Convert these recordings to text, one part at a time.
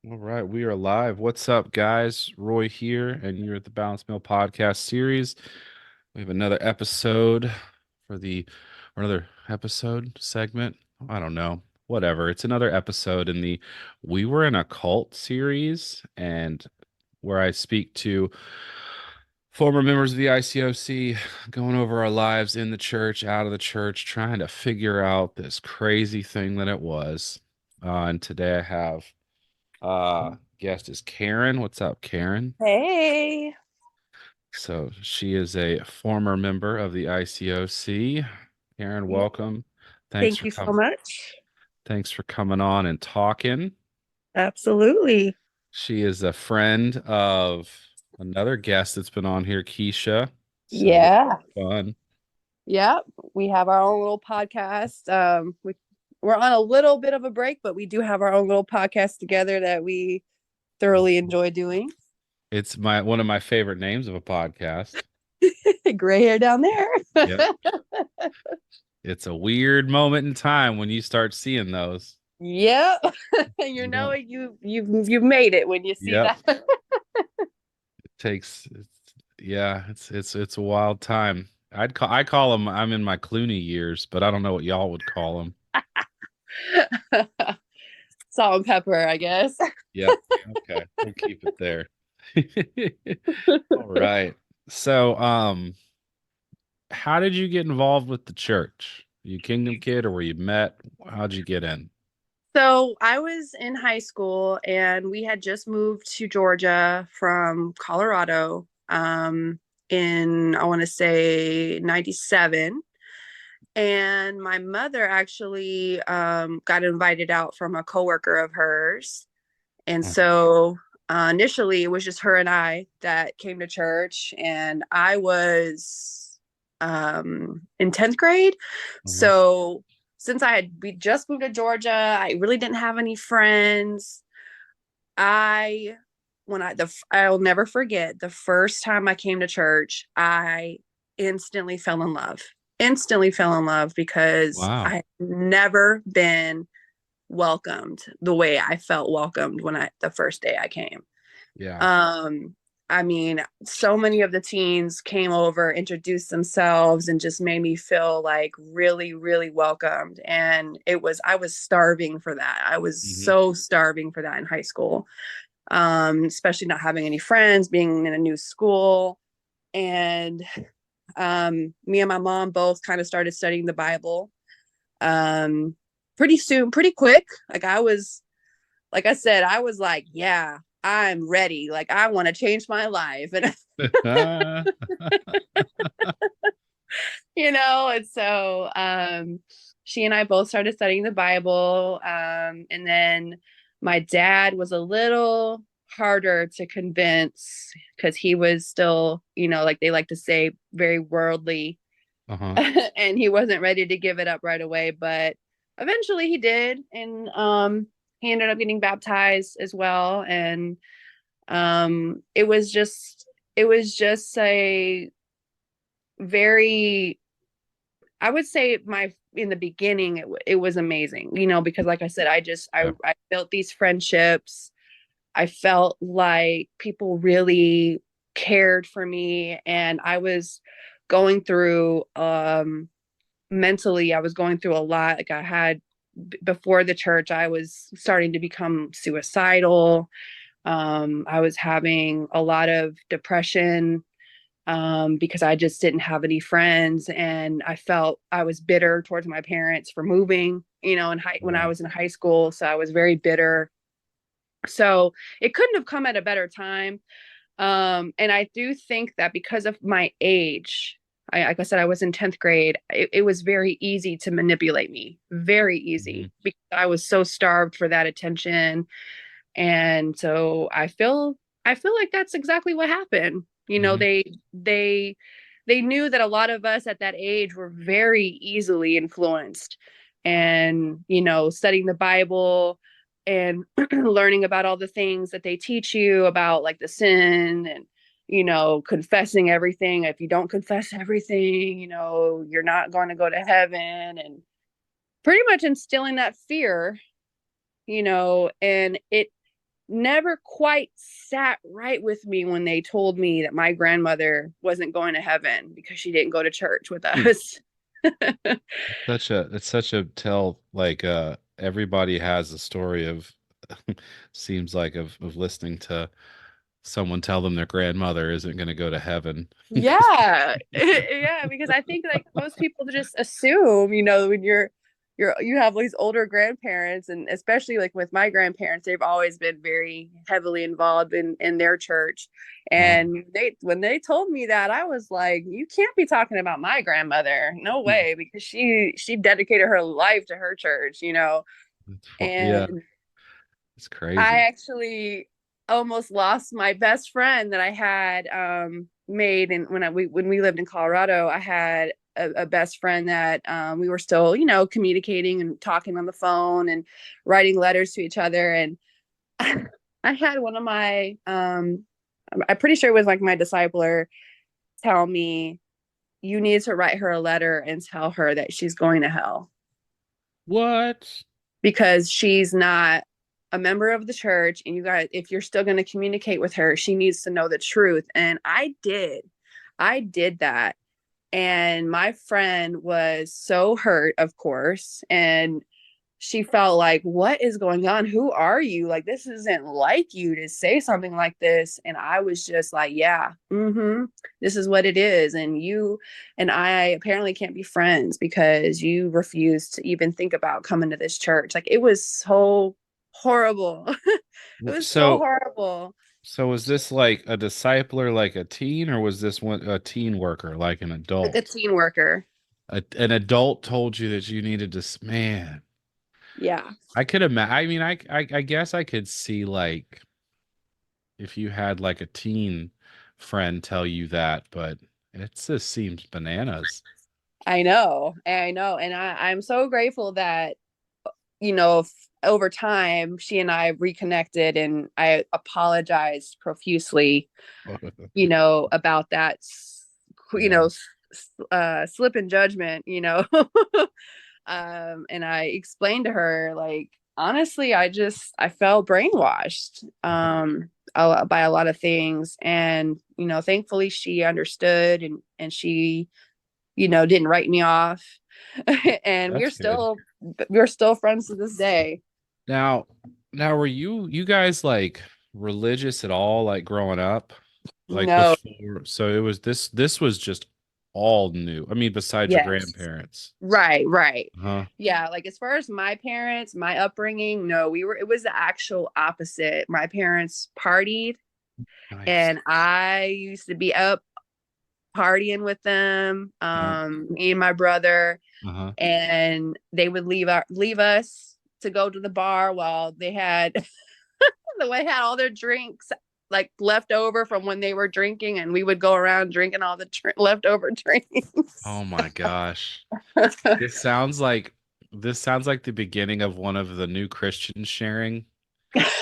All right, we are live. What's up, guys? Roy here, and you're at the Balance Meal Podcast series. We have another episode for or another episode segment. I don't know. Whatever. It's another episode in the We Were in a Cult series, and where I speak to former members of the ICOC, going over our lives in the church, out of the church, trying to figure out this crazy thing that it was. And today I have guest is Karen. What's up, Karen? Hey, So she is a former member of the ICOC. Karen, yeah, welcome. Thanks thank for you so coming. much. Thanks for coming on and talking. Absolutely. She is a friend of another guest that's been on here, Keisha. So this Yeah. is fun. Yeah. We have our own little podcast. We're on a little bit of a break, but we do have our own little podcast together that we thoroughly enjoy doing. It's my one of my favorite names of a podcast. Gray hair down there. Yep. It's a weird moment in time when you start seeing those. Yep. You You know don't. you've made it when you see Yep. that. takes yeah, it's a wild time. I call them I'm in my Clooney years, but I don't know what y'all would call them. Salt and pepper, I guess. Yep. Okay. We'll keep it there. All right. So, how did you get involved with the church? You Kingdom kid or were you met? How'd you get in? So I was in high school and we had just moved to Georgia from Colorado in, I want to say, 97. And my mother actually got invited out from a coworker of hers. And Mhm. so initially it was just her and I that came to church. And I was in 10th grade. Mhm. So since we just moved to Georgia, I really didn't have any friends. I when I the I'll never forget the first time I came to church, I instantly fell in love. Instantly fell in love because I Wow. had never been welcomed the way I felt welcomed when I the first day I came. Yeah. Um, I mean, so many of the teens came over, introduced themselves, and just made me feel like really, really welcomed. And I was starving for that. I was Hmm. so starving for that in high school, especially not having any friends, being in a new school. And me and my mom both kind of started studying the Bible um, pretty soon, pretty quick. Like I said, I was like, yeah, I'm ready. Like I want to change my life. And and so she and I both started studying the Bible. And then my dad was a little harder to convince because he was still, like they like to say, very worldly. Uh-huh. And he wasn't ready to give it up right away, but eventually he did. And he ended up getting baptized as well. And it was just a very, I would say, my in the beginning it was amazing, because like I said, Yeah. I built these friendships. I felt like people really cared for me, and I was going through mentally, I was going through a lot. Like before the church, I was starting to become suicidal. I was having a lot of depression because I just didn't have any friends, and I felt I was bitter towards my parents for moving. When I Yeah. was in high school, so I was very bitter. So it couldn't have come at a better time. And I do think that because of my age, like I said, I was in 10th grade. It was very easy to manipulate me, very Hmm. easy, because I was so starved for that attention. And so I feel like that's exactly what happened. Hmm. They knew that a lot of us at that age were very easily influenced, and studying the Bible and learning about all the things that they teach you about, like the sin, and confessing everything. If you don't confess everything, you're not going to go to heaven, and pretty much instilling that fear, and never quite sat right with me when they told me that my grandmother wasn't going to heaven because she didn't go to church with Hmm. us. It's such a tell, like everybody has a story of seems like of listening to someone tell them their grandmother isn't going to go to heaven. 'Cause- Yeah. Yeah, because I think like most people just assume, when you have these older grandparents, and especially like with my grandparents, they've always been very heavily involved in their church. uh, And when they told me that, I was like, you can't be talking about my grandmother. No way, because she dedicated her life to her church. yeah, And it's I crazy. actually almost lost my best friend that I had made, and when we lived in Colorado, I had a best friend that we were still, communicating and talking on the phone and writing letters to each other. And I had one of my I'm pretty sure it was like my discipler tell me, you need to write her a letter and tell her that she's going to hell What? because she's not a member of the church, and you guys, if you're still going to communicate with her, she needs to know the truth. And I did that. And my friend was so hurt, of course, and she felt like, what is going on? Who are you? Like, this isn't like you to say something like this. And I was just like, yeah, this is what it is. And you and I apparently can't be friends because you refuse to even think about coming to this church. Like, it was so horrible. It was so So horrible. so was this like a discipler, like a teen, or was this one a teen worker, like an Like a adult? teen worker. An adult told you that you needed to, man. Yeah. I could imagine. I mean, I guess I could see like if you had like a teen friend tell you that, but it just seems bananas. I know. I know. And I'm so grateful that, over time, she and I reconnected, and I apologized profusely, about that, Yeah, slip in judgment. And I explained to her, like, honestly, I felt brainwashed, by a lot of things. And, thankfully she understood, and she, didn't write me off. And that's good. we're still friends to this day. Now, now were you guys like religious at all, like growing up? Like No. before, so it was this was just all new. I mean, besides your Yes. grandparents. Right. Huh. Yeah, like as far as my parents, my upbringing, no, it was the actual opposite. My parents partied, Nice. and I used to be up partying with them, Uh, me and my brother, uh-huh. and they would leave us to go to the bar while they had they had all their drinks like left over from when they were drinking, and we would go around drinking all the leftover drinks. Oh my gosh. This sounds like this sounds like the beginning of one of the new Christian sharing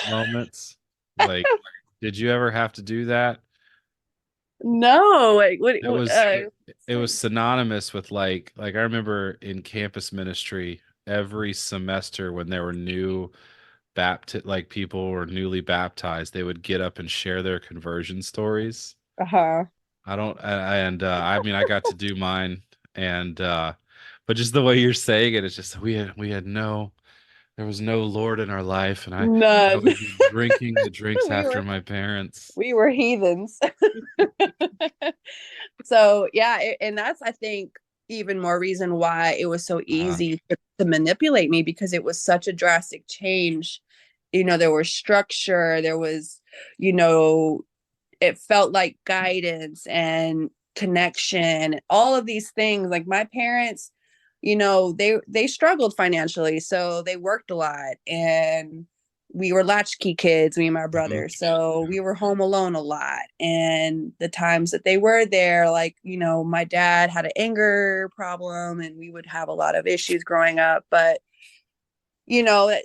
moments. Like, did you ever have to do that? No, like what, It was it was say. synonymous with like I remember in campus ministry every semester when there were new like people were newly baptized, they would get up and share their conversion stories. Uh-huh. I don't and I mean I got to do mine and but just the way you're saying it, it's just we had no there was no Lord in our life and I None. would be drinking the drinks we after were my parents. we were heathens. So yeah, and that's, I think, even more reason why it was so Uh, easy to manipulate me, because it was such a drastic change. There was structure, there was, you know, it felt like guidance and connection, all of these things. Like my parents, they struggled financially, so they worked a lot, and we were latchkey kids, me and my mhm. brother, so we were home alone a lot. And the times that they were there, like, my dad had an anger problem, and we would have a lot of issues growing up. But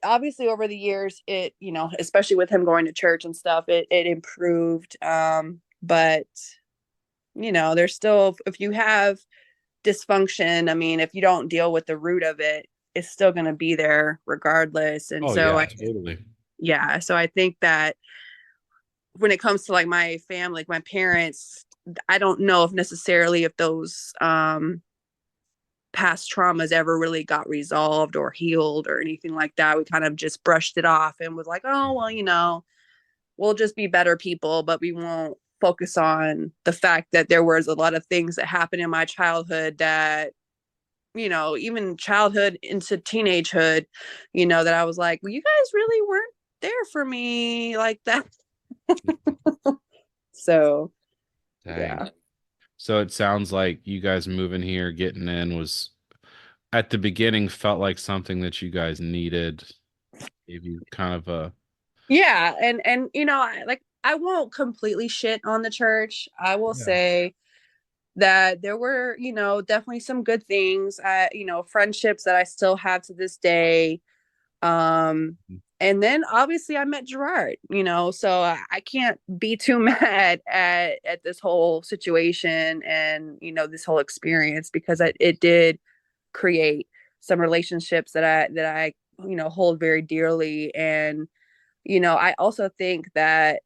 obviously over the years, it, especially with him going to church and stuff, it improved. But there's still, if you have dysfunction, I mean, if you don't deal with the root of it, it's still going to be there regardless. And Oh so yeah, I totally. Yeah. So I think that when it comes to like my family, like my parents, I don't know if necessarily if those past traumas ever really got resolved or healed or anything like that. We kind of just brushed it off and was like, oh, well, we'll just be better people, but we won't focus on the fact that there was a lot of things that happened in my childhood that, even childhood into teenagehood, that I was like, well, you guys really weren't there for me like that. So, Dang. yeah. So it sounds like you guys moving here, getting in was at the beginning felt like something that you guys needed. Gave you kind of a Yeah, and I won't completely shit on the church. I will yeah. say that there were, definitely some good things. Friendships that I still have to this day. Um, and then obviously I met Gerard, so I can't be too mad at this whole situation and this whole experience because it did create some relationships that I hold very dearly. And I also think that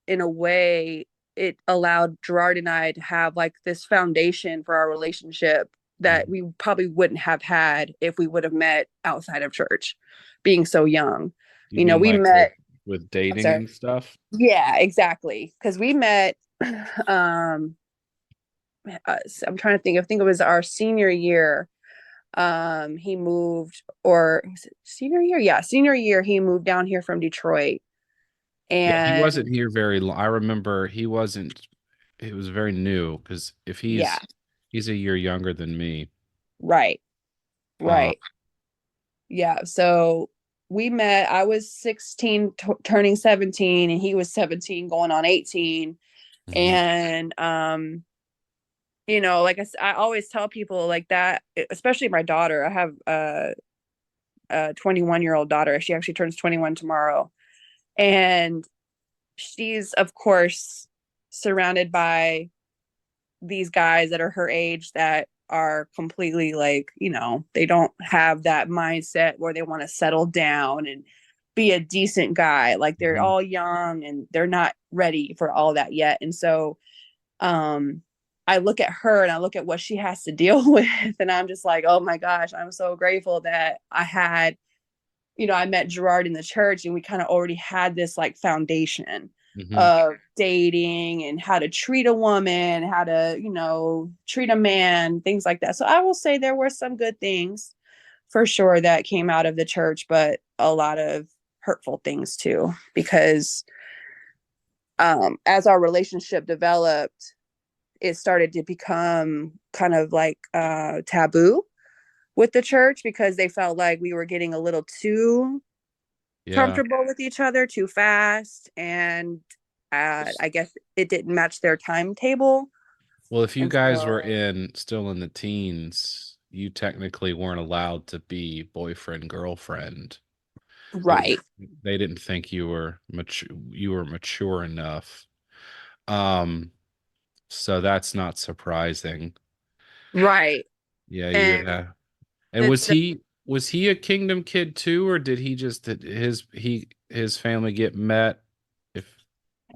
in a way it allowed Gerard and I to have like this foundation for our relationship that Mhm. we probably wouldn't have had if we would have met outside of church, being so young. You mean We like with met, I'm dating sorry. and stuff? Yeah, exactly. Because we met, um, I'm trying to think, I think it was our senior year. He moved, or was it senior year? Yeah, senior year, he moved down here from Detroit. Yeah, he wasn't And here very long. I remember he wasn't. It was very new because if yeah, he's a year younger than me. right, Uh, right. Yeah. So we met, I was 16, turning 17, and he was 17, going on 18. mhm. And, like I always tell people like that, especially my daughter. I have a 21-year-old daughter. She actually turns 21 tomorrow. And she's, of course, surrounded by these guys that are her age that are completely like, they don't have that mindset where they want to settle down and be a decent guy. Like they're Mhm. all young and they're not ready for all that yet. And so I look at her and I look at what she has to deal with and I'm just like, oh my gosh, I'm so grateful that I met Gerard in the church and we kind of already had this like foundation Mhm. of dating and how to treat a woman, how to, treat a man, things like that. So I will say there were some good things for sure that came out of the church, but a lot of hurtful things too, because as our relationship developed, it started to become kind of like taboo with the church because they felt like we were getting a little too Yeah. comfortable with each other too fast, and I guess it didn't match their timetable. Well, if you And guys so, were in still in the teens, you technically weren't allowed to be boyfriend girlfriend. It right, they didn't think you were mature enough. Um, so that's not surprising. right. Yeah, you would And have. And the was he a kingdom kid too, or did he just did his family get met? If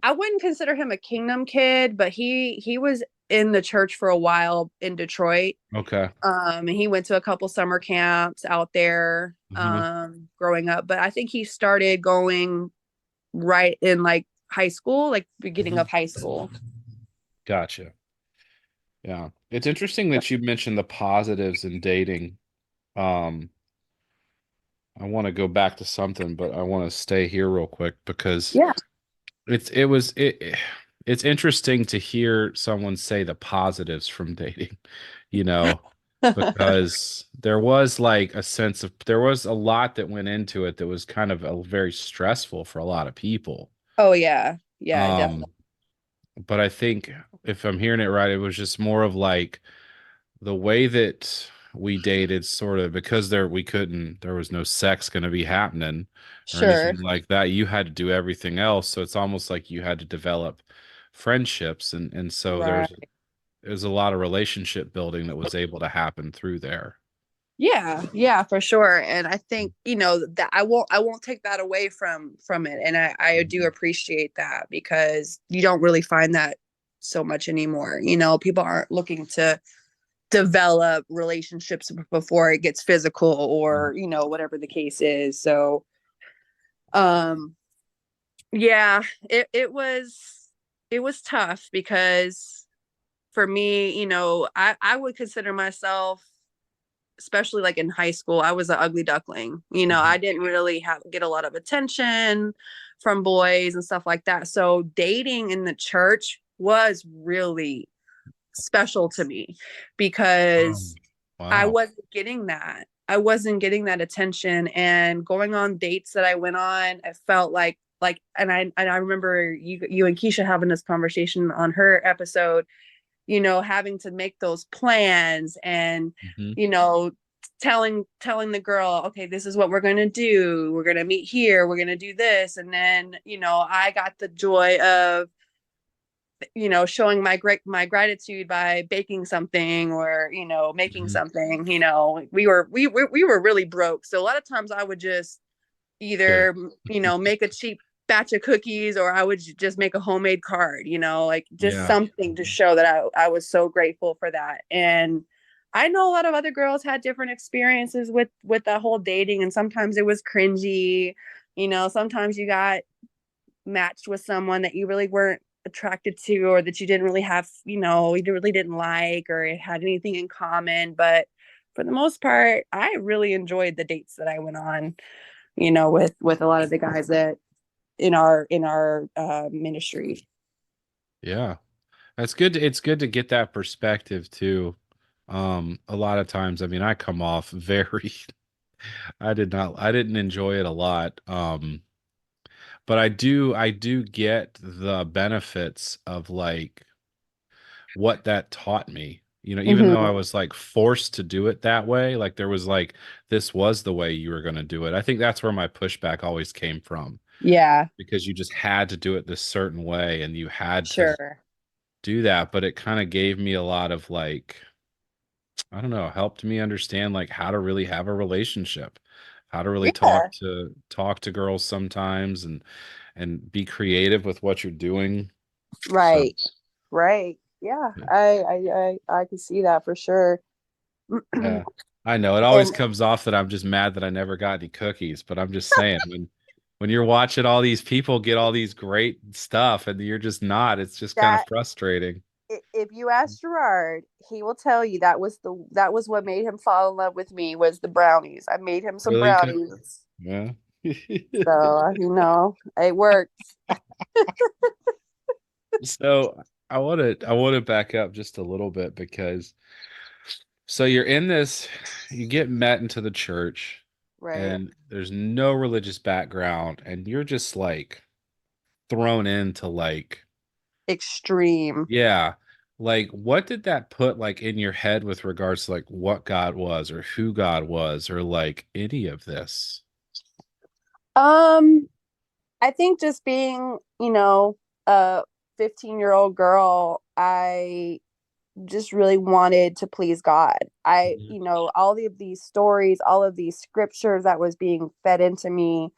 I wouldn't consider him a kingdom kid, but he was in the church for a while in Detroit. okay. And he went to a couple summer camps out there Mhm. growing up, but I think he started going right in like high school, like beginning Mhm. of high school. Gotcha. Yeah. It's interesting that you mentioned the positives in dating. Um, I want to go back to something, but I want to stay here real quick because Yeah. it's interesting to hear someone say the positives from dating, you know, because there was like a sense of there was a lot that went into it that was kind of very stressful for a lot of people. Oh yeah. Yeah, definitely. Um, but I think if I'm hearing it right, it was just more of like the way that we dated sort of because there was no sex going to be happening or Sure. anything like that. You had to do everything else. So it's almost like you had to develop friendships and so Right. there's a lot of relationship building that was able to happen through there. Yeah, for sure. And I think, that I won't take that away from it. And I do Mhm. appreciate that because you don't really find that so much anymore. People aren't looking to develop relationships before it gets physical or, whatever the case is. So, um, yeah, it was tough because for me, I would consider myself, especially like in high school, I was an ugly duckling. I Mhm. didn't really get a lot of attention from boys and stuff like that. So dating in the church was really special to me because I Wow. wasn't getting that. I wasn't getting that attention, and going on dates that I went on, I felt like and I remember you and Keisha having this conversation on her episode, having to make those plans and Mhm. you know telling the girl, okay, this is what we're going to do. We're going to meet here. We're going to do this. And then, I got the joy of, showing my gratitude by baking something or, making Mhm. something. We were really broke. So a lot of times I would just Sure. either, make a cheap batch of cookies or I would just make a homemade card, like just Yeah. something to show that I was so grateful for that. And I know a lot of other girls had different experiences with that whole dating, and sometimes it was cringy. Sometimes you got matched with someone that you really weren't attracted to, or that you didn't really have, you really didn't like, or it had anything in common. But for the most part, I really enjoyed the dates that I went on, with a lot of the guys that in our ministry. Yeah. That's good. It's good to get that perspective too. A lot of times, I mean, I come off very, I didn't enjoy it a lot. But I do get the benefits of like what that taught me. Even though I Mm-hmm. was like forced to do it that way, like there was like, this was the way you were going to do it. I think that's where my pushback always came from, Yeah, because you just had to do it this certain way and you had to sure. do that. But it kind of gave me a lot of like, I don't know, helped me understand like how to really have a relationship, how to really Yeah, talk to girls sometimes, and be creative with what you're doing. So, right, right. Yeah, yeah. I can see that for sure. Yeah. I know it always And comes off that I'm just mad that I never got any cookies, but I'm just saying, when you're watching all these people get all these great stuff and you're just not, it's just kind of that frustrating. if you ask Gerard, he will tell you that was what made him fall in love with me was the brownies. I made him some Really good. brownies. Yeah. So, it worked. So I want to back up just a little bit, because so you're in this, you get met into the church Right. and there's no religious background and you're just like thrown into like, Extreme. yeah, like what did that put like in your head with regards to like what God was or who God was or like any of this? Um, I think just being, a 15-year-old girl, I just really wanted to please God. Mhm. All of these stories, all of these scriptures that was being fed into me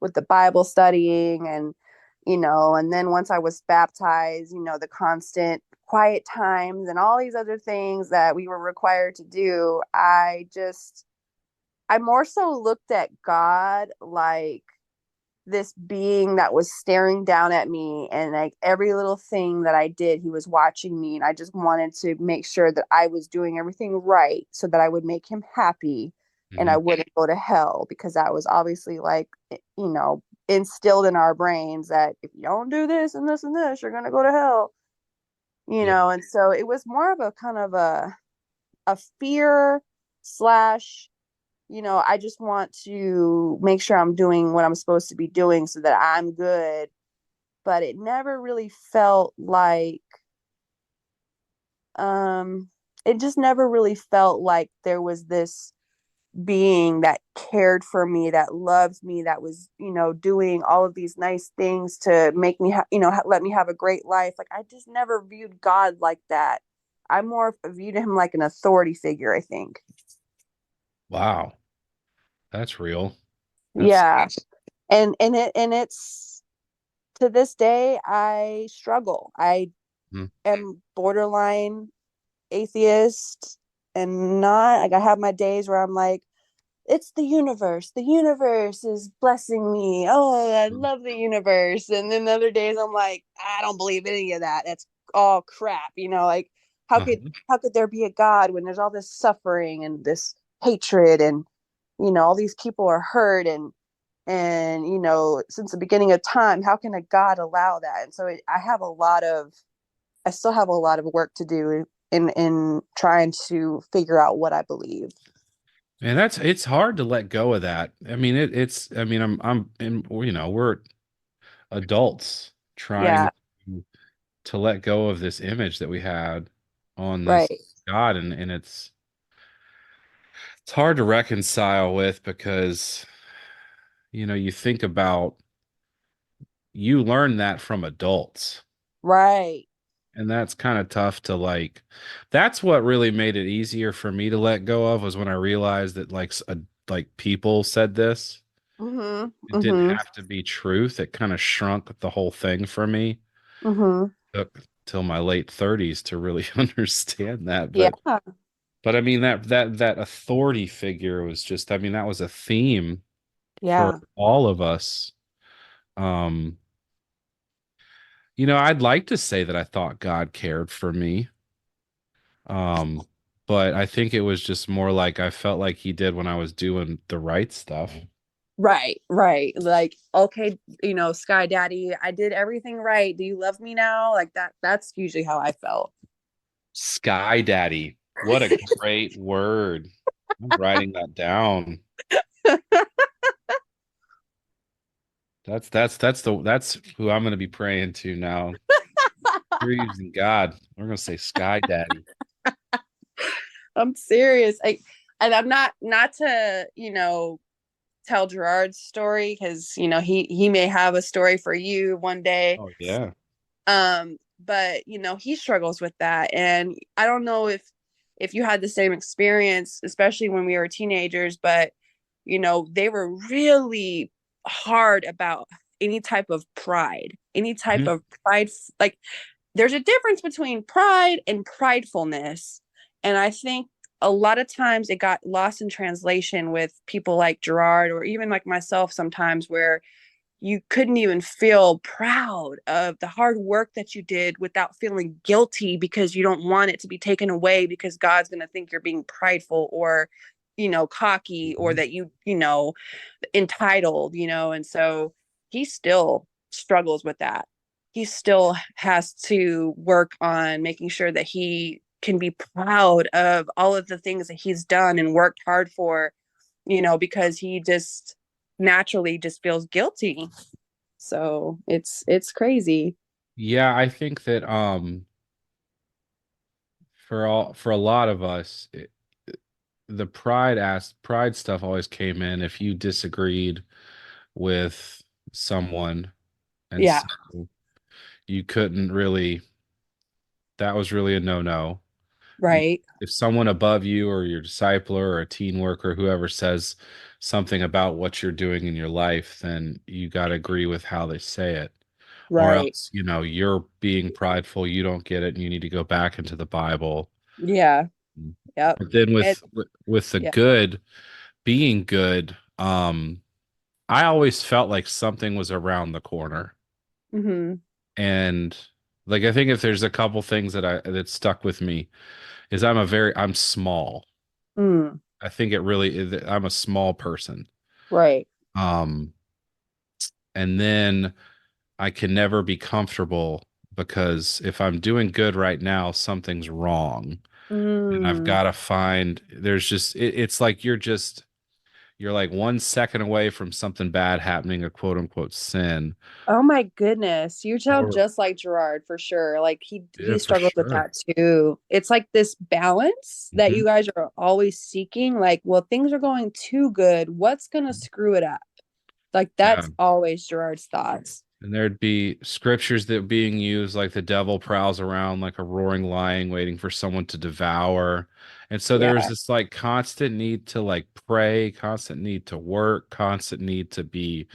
with the Bible studying, and then once I was baptized, the constant quiet times and all these other things that we were required to do, I more so looked at God like this being that was staring down at me, and like every little thing that I did, he was watching me, and I just wanted to make sure that I was doing everything right so that I would make him happy and I Mhm. wouldn't go to hell, because that was obviously like, instilled in our brains that if you don't do this and this and this, you're going to go to hell. Yeah. And so it was more of a kind of a fear slash, I just want to make sure I'm doing what I'm supposed to be doing so that I'm good. But it never really felt like, um, it just never really felt like there was this being that cared for me, that loved me, that was, doing all of these nice things to make me, let me have a great life. Like, I just never viewed God like that. I more viewed him like an authority figure, I think. Wow, that's real. That's Yeah. And it's to this day I struggle. I mm, am borderline atheist, and not like, I have my days where I'm like, it's the universe. The universe is blessing me. Oh, I mm, love the universe. And then the other days I'm like, I don't believe any of that. That's all crap. Like how could uh-huh. how could there be a God when there's all this suffering and this hatred, and all these people are hurt, and since the beginning of time, how can a God allow that? And so I still have a lot of work to do in trying to figure out what I believe. And it's hard to let go of that. I mean, I mean, I'm, and we're adults trying Yeah. to let go of this image that we had on this Right. God, and it's hard to reconcile with because you think about you learn that from adults, Right. and that's kind of tough to like. That's what really made it easier for me to let go of was when I realized that like people said this. Mhm. It didn't Mhm. have to be truth. It kind of shrunk the whole thing for me. Mhm. Took till my late 30s to really understand that, Yeah. but I mean that authority figure was just, I mean, that was a theme for Yeah. all of us. Um, I'd like to say that I thought God cared for me. Um, but I think it was just more like I felt like he did when I was doing the right stuff. Right. Right. Like, okay, Sky Daddy, I did everything right. Do you love me now? Like that. That's usually how I felt. Sky Daddy. What a great word. I'm writing that down. That's who I'm going to be praying to now. You're using God. We're going to say Sky Daddy. I'm serious. And I'm not to, tell Gerard's story, because he may have a story for you one day. Oh yeah. But he struggles with that, and I don't know if you had the same experience, especially when we were teenagers, but they were really hard about any type of pride, any type Mhm. of pride. Like, there's a difference between pride and pridefulness. And I think a lot of times it got lost in translation with people like Gerard, or even like myself sometimes, where you couldn't even feel proud of the hard work that you did without feeling guilty, because you don't want it to be taken away, because God's going to think you're being prideful, or cocky, or Mhm. that entitled, and so he still struggles with that. He still has to work on making sure that he can be proud of all of the things that he's done and worked hard for, because he just naturally just feels guilty. So it's crazy. Yeah, I think that for a lot of us the pride stuff always came in if you disagreed with someone, and Yeah. so you couldn't really, that was really a no-no. You, Right. if someone above you or your discipler or a teen worker, whoever says something about what you're doing in your life, then you got to agree with how they say it. Or Right. else, you're being prideful, you don't get it, and you need to go back into the Bible. Yeah. Yep. But then It. with the Yeah. good being good, I always felt like something was around the corner. Mm-hmm. And like I think if there's a couple things that stuck with me is I'm small. Mm. I think it really is, I'm a small person. Right. Um, and then I can never be comfortable because if I'm doing good right now, something's wrong. And I've Mm. got to find there's just it's like you're like 1 second away from something bad happening, a quote unquote sin. Oh my goodness. You sound Or just like Gerard, for sure. Like yeah, he for struggles with sure. that too. It's like this balance that Mhm. you guys are always seeking. Like, well, things are going too good. What's gonna screw it up? Like Yeah. that's always Gerard's thoughts. And there'd be scriptures that being used like the devil prowls around like a roaring lion waiting for someone to devour. And so there was Yeah. this like constant need to like pray, constant need to work, constant need to be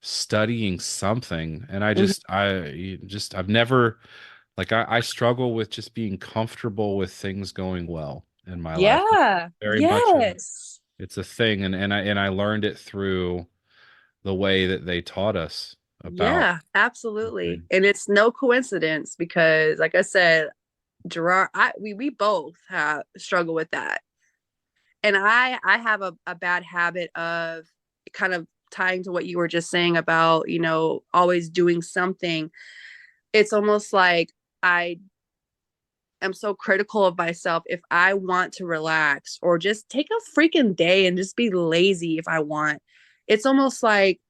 studying something. And Mhm. I've never like I struggle with just being comfortable with things going well in my life. Yeah. Very much Yes. it's a thing, and I learned it through the way that they taught us about Yeah, absolutely. things. And it's no coincidence because like I said, Gerard, we both have struggle with that. And I have a bad habit of kind of tying to what you were just saying about, always doing something. It's almost like I am so critical of myself if I want to relax or just take a freaking day and just be lazy if I want. It's almost like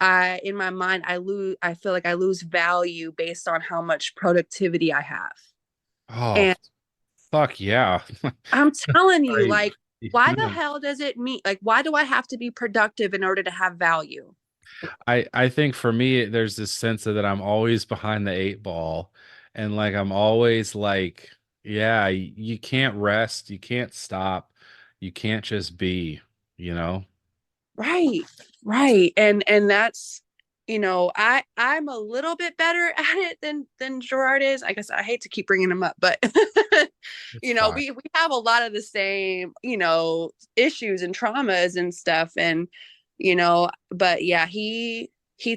in my mind I feel like I lose value based on how much productivity I have. Oh, And fuck yeah. I'm telling you, I like, why the no. hell does it mean, like, why do I have to be productive in order to have value? I think for me there's this sense of that I'm always behind the eight ball, and like I'm always like, yeah, you can't rest, you can't stop, you can't just be, you know? Right, right. And that's, I'm a little bit better at it than Gerard is. I guess I hate to keep bringing him up, but It's fine. we have a lot of the same, issues and traumas and stuff. And, but yeah, he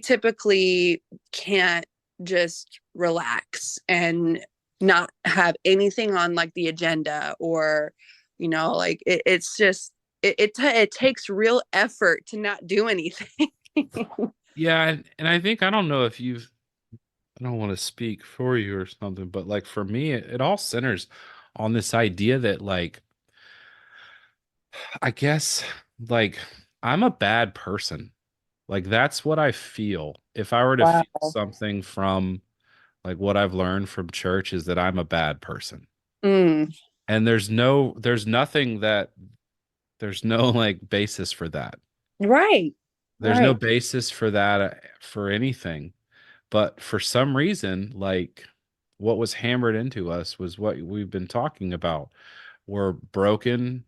typically can't just relax and not have anything on like the agenda, or, like it's just it takes real effort to not do anything. Yeah, and I think I don't know if you've I don't want to speak for you or something, but like for me, it all centers on this idea that like I guess like I'm a bad person. Like that's what I feel. If I were to feel Wow. something from like what I've learned from church is that I'm a bad person. Mm, And there's no like basis for that. right. There's no Right. basis for that for anything. But for some reason, like what was hammered into us was what we've been talking about. We're broken,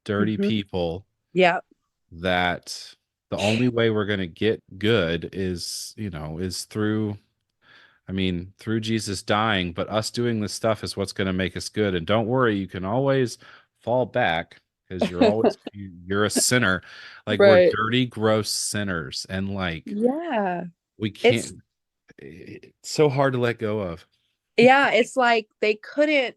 dirty Hmm. people Yeah. that the only way we're going to get good is through, I mean, through Jesus dying, but us doing this stuff is what's going to make us good. And don't worry, you can always fall back because you're a sinner. Like we're Right. dirty, gross sinners. And like Yeah. we It's can't, it's so hard to let go of. yeah, it's like they couldn't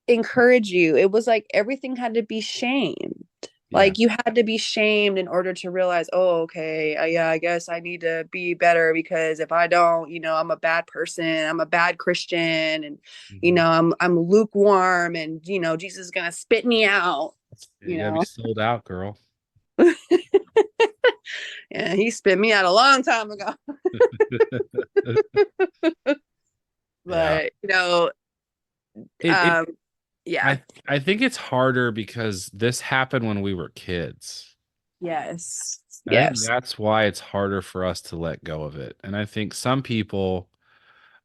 encourage you. It was like everything had to be shamed. Yeah. Like you had to be shamed in order to realize, oh, okay, yeah, I guess I need to be better because if I don't, I'm a bad person. I'm a bad Christian, and Mhm. I'm lukewarm, and Jesus is gonna spit me out. Yeah, You you gotta be know, sold out, girl. yeah, he spit me out a long time ago. Yeah. But It um, yeah, I think it's harder because this happened when we were kids. yes, I think yes. that's why it's harder for us to let go of it. And I think some people,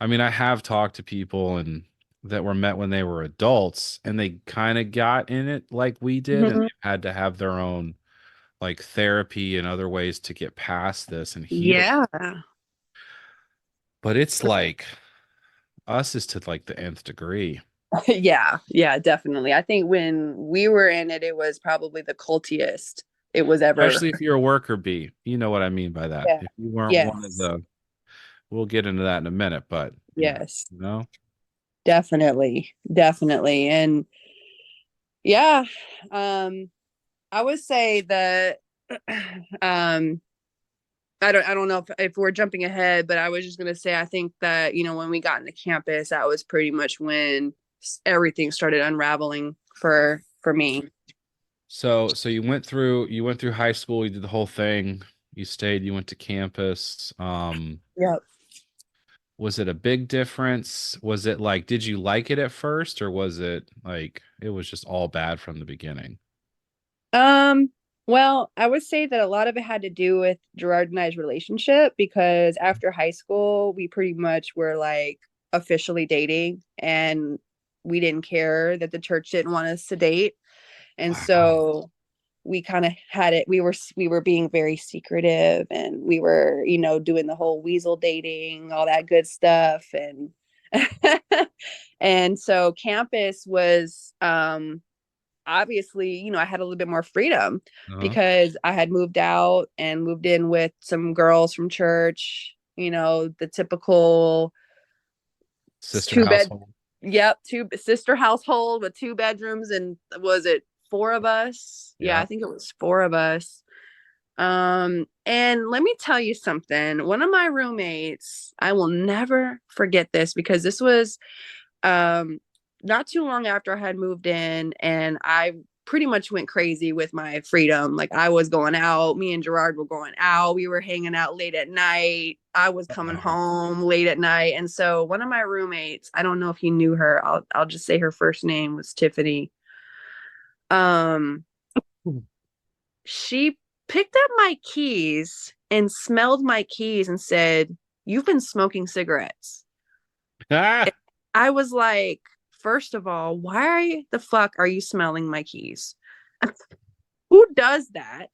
I mean, I have talked to people and that were met when they were adults and they kind of got in it like we did and Mhm. they had to have their own like therapy and other ways to get past this and heal. Yeah. But it's like us is to like the nth degree. Yeah, yeah, definitely. I think when we were in it, it was probably the cultiest it was ever. Especially if you're a worker bee. You know what I mean by that. Yeah. If you weren't one of Yes. the, we'll get into that in a minute, but yeah, Yes. you know? Definitely. Definitely. And yeah, um, I would say that um I don't know if we're jumping ahead, but I was just gonna say I think that, when we got into campus, that was pretty much when everything started unraveling for me. So you went through high school, you did the whole thing, you stayed, you went to campus. Yep. Was it a big difference? Was it like, did you like it at first, or was it like it was just all bad from the beginning? Um, Well, I would say that a lot of it had to do with Gerard and I's relationship because after high school, we pretty much were like officially dating and we didn't care that the church didn't want us to date. And Wow. so we kind of had it we were being very secretive and we were, doing the whole weasel dating, all that good stuff and and so campus was obviously, I had a little bit more freedom Uh-huh. because I had moved out and moved in with some girls from church, the typical Sister two bed, household. yep, two sister household with two bedrooms. And was it four of us? Yeah, Yeah. I think it was four of us. And let me tell you something. One of my roommates, I will never forget this because this was um not too long after I had moved in and I pretty much went crazy with my freedom. Like I was going out, me and Gerard were going out, we were hanging out late at night. I was coming Uh-oh. home late at night. And so one of my roommates, I don't know if you knew her. I'll just say her first name was Tiffany. Um she picked up my keys and smelled my keys and said, "You've been smoking cigarettes." Ah! I was like, first of all, why the fuck are you smelling my keys? Who does that?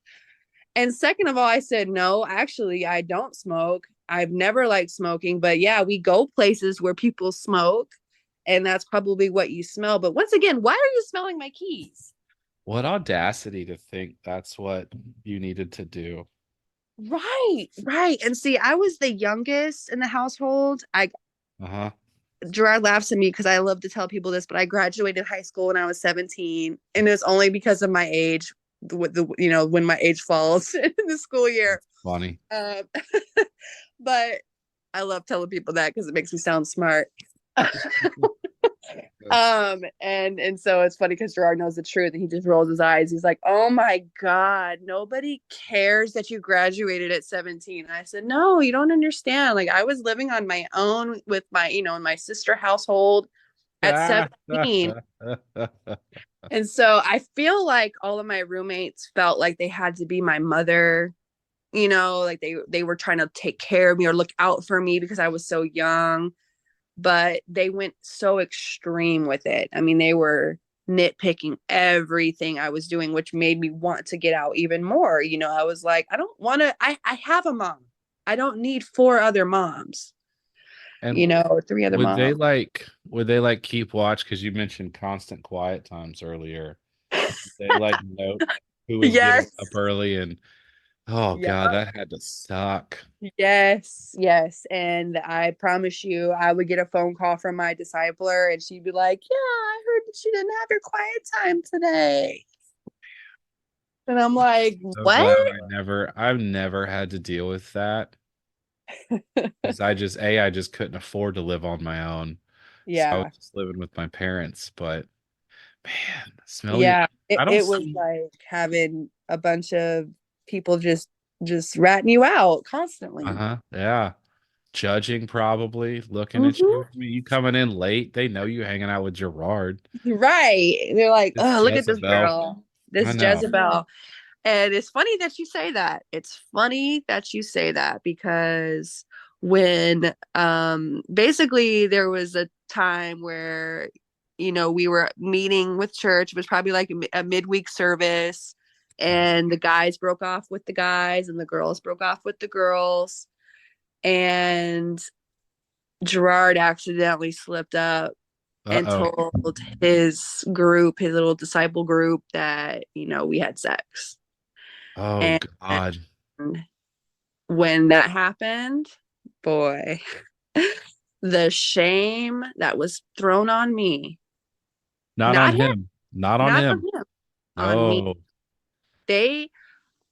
And second of all, I said, no, actually, I don't smoke. I've never liked smoking, but yeah, we go places where people smoke, and that's probably what you smell. But once again, why are you smelling my keys? What audacity to think that's what you needed to do. Right, right. And see, I was the youngest in the household. I Uh-huh. Gerard laughs at me because I love to tell people this, but I graduated high school when I was 17, and it's only because of my age, when my age falls in the school year. Funny. Um, but I love telling people that because it makes me sound smart. And so it's funny because Gerard knows the truth and he just rolls his eyes. He's like, "Oh my God, nobody cares that you graduated at 17." And I said, "No, you don't understand. Like I was living on my own with my, in my sister household at Ah. 17." And so I feel like all of my roommates felt like they had to be my mother, like they were trying to take care of me or look out for me because I was so young, but they went so extreme with it. I mean, they were nitpicking everything I was doing, which made me want to get out even more. I was like, I don't want to, I have a mom. I don't need four other moms, And or three other moms. would they like keep watch? Because you mentioned constant quiet times earlier. They like note who was getting Yes. up early and oh Yeah. God, that had to suck. Yes, yes. And I promise you, I would get a phone call from my discipler and she'd be like, "Yeah, I heard that you didn't have your quiet time today." And I'm like, So glad "What?" I've never had to deal with that. Because I just couldn't afford to live on my own. So I was Yeah. just living with my parents. But man, smell your Yeah. It, I don't it was see like having a bunch of people just ratting you out constantly. uh-huh. Yeah. Judging probably, looking at Hmm. you. I mean, you coming in late. They know you hanging out with Gerard. Right. They're like, It's "Oh, look at this Jezebel. girl. I This know. Jezebel." And it's funny that you say that. It's funny that you say that because when basically there was a time where we were meeting with church. It was probably like a midweek service and the guys broke off with the guys and the girls broke off with the girls and Gerard accidentally slipped up and Uh-oh. told his group, his little disciple group, that we had sex. Oh And God. when that happened, boy, the shame that was thrown on me, Not on not him, him. Not on not on him. him, on me. No. They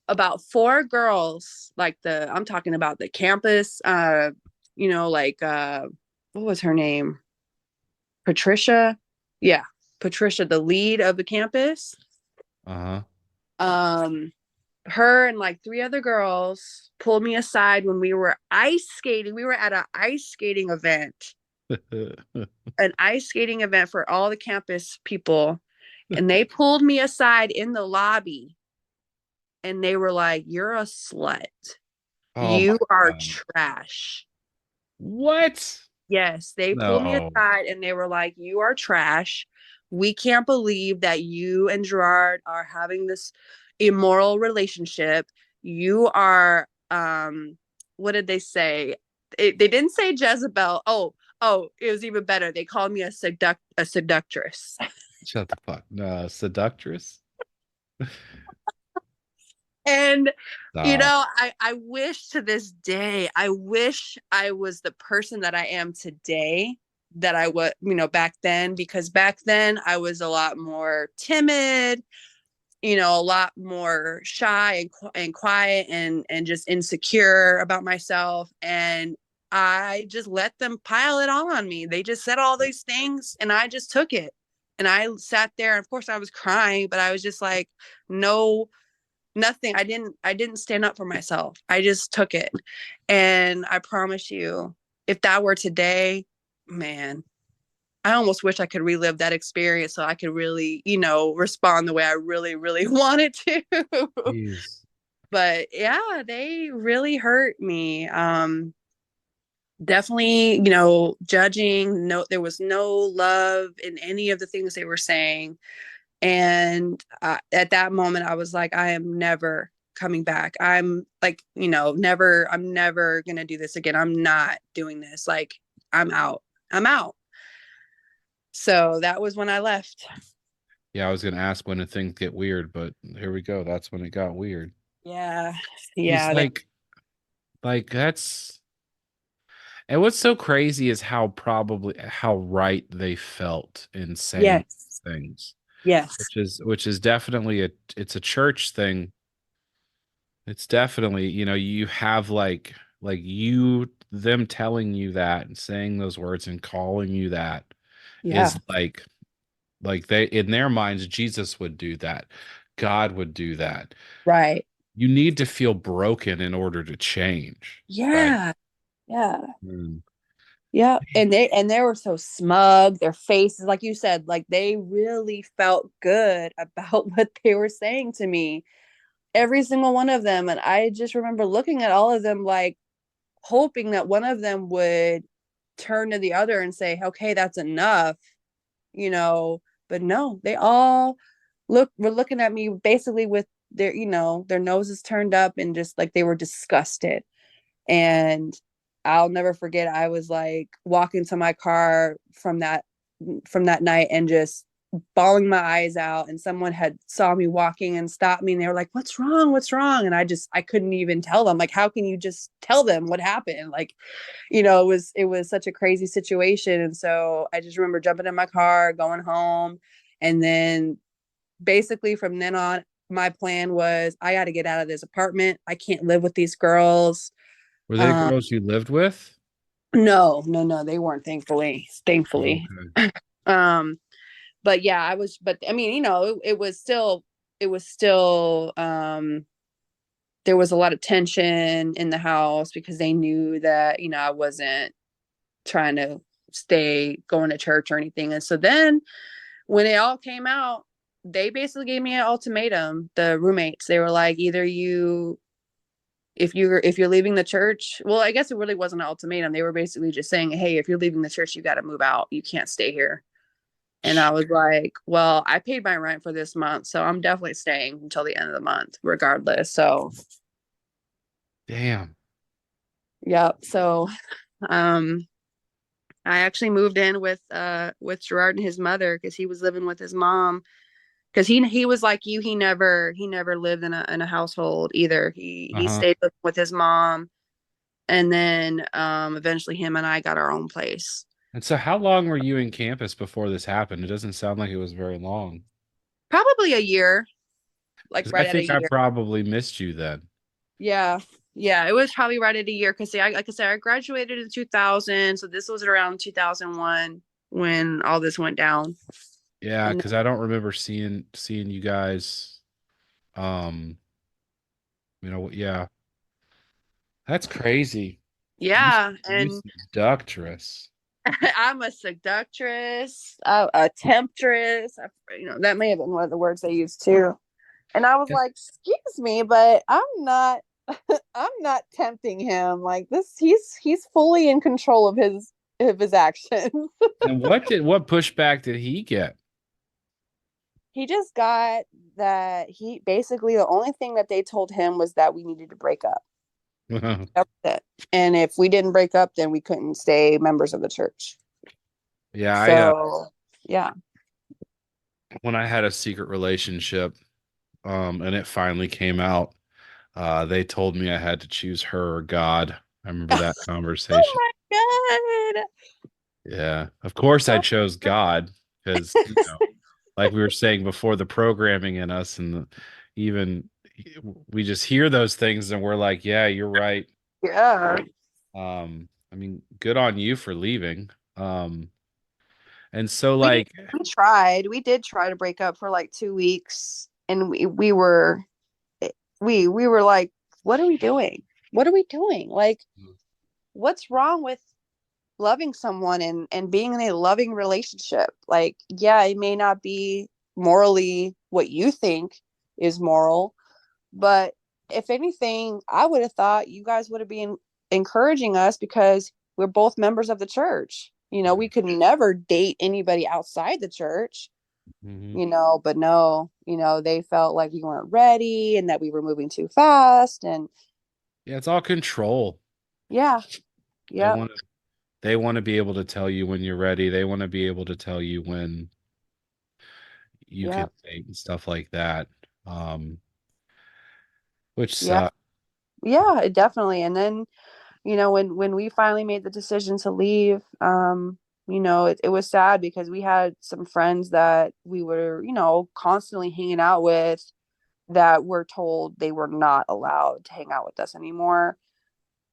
about four girls, like I'm talking about the campus, like what was her name? Patricia. Yeah, Patricia, the lead of the campus. Uh-huh. Um, her and like three other girls pulled me aside when we were ice skating. We were at an ice skating event, an ice skating event for all the campus people. And they pulled me aside in the lobby and they were like, "You're a slut. Oh my You are God. trash." What? Yes, they pulled me No. aside and they were like, "You are trash. We can't believe that you and Gerard are having this immoral relationship. You are what did they say? They didn't say Jezebel. Oh, it was even better. They called me a seductress." Shut the fuck. No, seductress. And Stop. I wish to this day, I wish I was the person that I am today, that I was, back then, because back then I was a lot more timid, a lot more shy and quiet and just insecure about myself. And I just let them pile it on me. They just said all these things and I just took it. And I sat there, and of course I was crying, but I was just like, no, nothing. I didn't stand up for myself. I just took it. And I promise you, if that were today, man, I almost wish I could relive that experience so I could really, respond the way I really, really wanted to. Jeez. But yeah, they really hurt me. Definitely, judging. No, there was no love in any of the things they were saying. And at that moment, I was like, I am never coming back. I'm like, I'm never going to do this again. I'm not doing this. Like, I'm out. I'm out. So that was when I left. Yeah, I was gonna ask when did things get weird, but here we go. That's when it got weird. Yeah. He's Yeah. like that's and what's so crazy is how probably how right they felt in saying Yes. things, Yes. which is definitely it's a church thing. It's definitely, you have like you them telling you that and saying those words and calling you that Yeah. is like they in their minds Jesus would do that. God would do that. Right. You need to feel broken in order to change, right? Yeah. Yeah. Mm. Yeah. And they were so smug, their faces, like you said, like they really felt good about what they were saying to me. Every single one of them. And I just remember looking at all of them, like hoping that one of them would turn to the other and say, "Okay, that's enough," you know. But no, they all were looking at me basically with their noses turned up and just like they were disgusted. And I'll never forget, I was like walking to my car from that night and just bawling my eyes out, and someone had saw me walking and stopped me, and they were like, "What's wrong?" And I couldn't even tell them. Like, how can you just tell them what happened? Like, it was such a crazy situation. And so I just remember jumping in my car, going home, and then basically from then on, my plan was, I got to get out of this apartment. I can't live with these girls. Were they the um girls you lived with? no, no, no, they weren't, Oh, thankfully. okay. um but yeah, but I mean, it was still there was a lot of tension in the house because they knew that, I wasn't trying to stay going to church or anything. And so then when it all came out, they basically gave me an ultimatum. The roommates, they were like, either you if you're leaving the church, well, I guess it really wasn't an ultimatum. They were basically just saying, "Hey, if you're leaving the church, you got to move out. You can't stay here." And I was like, "Well, I paid my rent for this month, so I'm definitely staying until the end of the month regardless." So Damn. yeah. So um I actually moved in with Gerard and his mother because he was living with his mom, because he was like you. He never lived in a household either. He Uh-huh. stayed with his mom, and then eventually him and I got our own place. And so how long were you in campus before this happened? It doesn't sound like it was very long. Probably a year, like Because I right at a think I year. probably missed you then. Yeah. Yeah, it was probably right at a year because, like I said, I graduated in 2000, so this was around 2001 when all this went down. Yeah, And because I don't remember seeing you guys. Um, yeah, that's crazy. You yeah, you and seductress. I'm a seductress, a temptress. That may have been one of the words they used too. And I was like, excuse me, but I'm not tempting him. Like this, he's fully in control of his actions. And what pushback did he get? He just got that he basically the only thing that they told him was that we needed to break up. That's it. And if we didn't break up, then we couldn't stay members of the church. Yeah, So yeah. when I had a secret relationship, and it finally came out, they told me I had to choose her or God. I remember that conversation. Oh my god. Yeah, of course I chose God because, like we were saying before, the programming in us and even we just hear those things and we're like, yeah, you're right. Yeah. I mean, good on you for leaving. And so We like, we tried. We did try to break up for like 2 weeks, and we were we were like, what are we doing? What are we doing? Like, what's wrong with loving someone and being in a loving relationship? Like, yeah, it may not be morally what you think is moral, but if anything, I would have thought you guys would have been encouraging us because we're both members of the church. We could never date anybody outside the church, mhm. but no, they felt like we weren't ready and that we were moving too fast. And Yeah, it's all control. yeah, They yep, want to they want to be able to tell you when you're ready. They want to be able to tell you when you could yep, date and stuff like that. Um, which yeah, sucks. yeah, it definitely. And then, when we finally made the decision to leave, it was sad because we had some friends that we were, constantly hanging out with that were told they were not allowed to hang out with us anymore.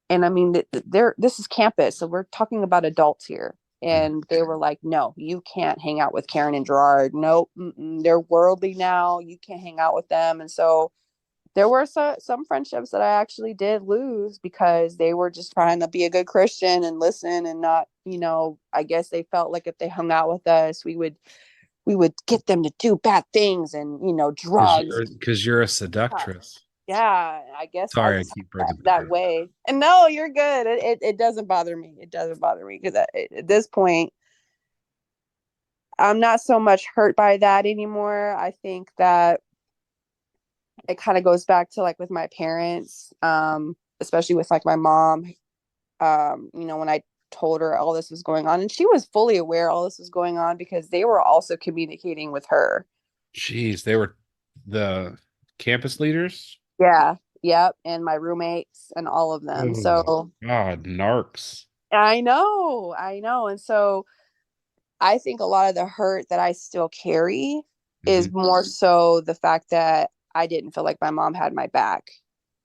And I mean, this is campus, so we're talking about adults here. Mhm. And they were like, no, you can't hang out with Karen and Gerard. Nope, they're worldly now. You can't hang out with them. And so there were some friendships that I actually did lose because they were just trying to be a good Christian and listen and not, I guess they felt like if they hung out with us, we would get them to do bad things and, Because drugs. you're a seductress. Yeah, I guess I Sorry, I just keep that, bringing that that up. way. And no, you're good. It doesn't bother me. It doesn't bother me because at this point, I'm not so much hurt by that anymore. I think that it kind of goes back to like with my parents, especially with like my mom. When I told her all this was going on, and she was fully aware all this was going on because they were also communicating with her. Jeez, they were the campus leaders. Yeah, yep, and my roommates and all of them. Oh, So God, narcs. I know. And so I think a lot of the hurt that I still carry is Hmm. more so the fact that I didn't feel like my mom had my back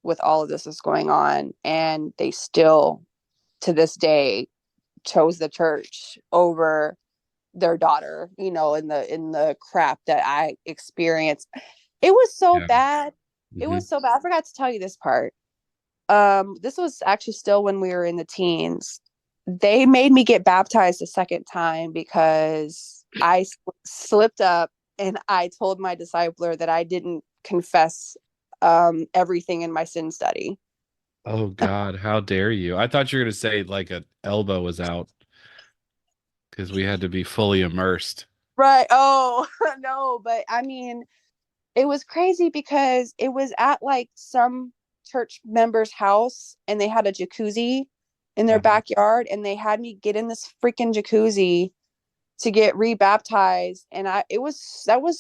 with all of this was going on. And they still, to this day, chose the church over their daughter, in the crap that I experienced. It was so Yeah. bad. It Hmm. was so bad. I forgot to tell you this part. This was actually still when we were in the teens. They made me get baptized a second time because I slipped up and I told my discipler that I didn't confess everything in my sin study. Oh God, how dare you? I thought you were gonna say like an elbow was out because we had to be fully immersed. Right. Oh, no, but I mean, it was crazy because it was at like some church member's house and they had a jacuzzi in their Uh-huh. backyard and they had me get in this freaking jacuzzi to get rebaptized. And that was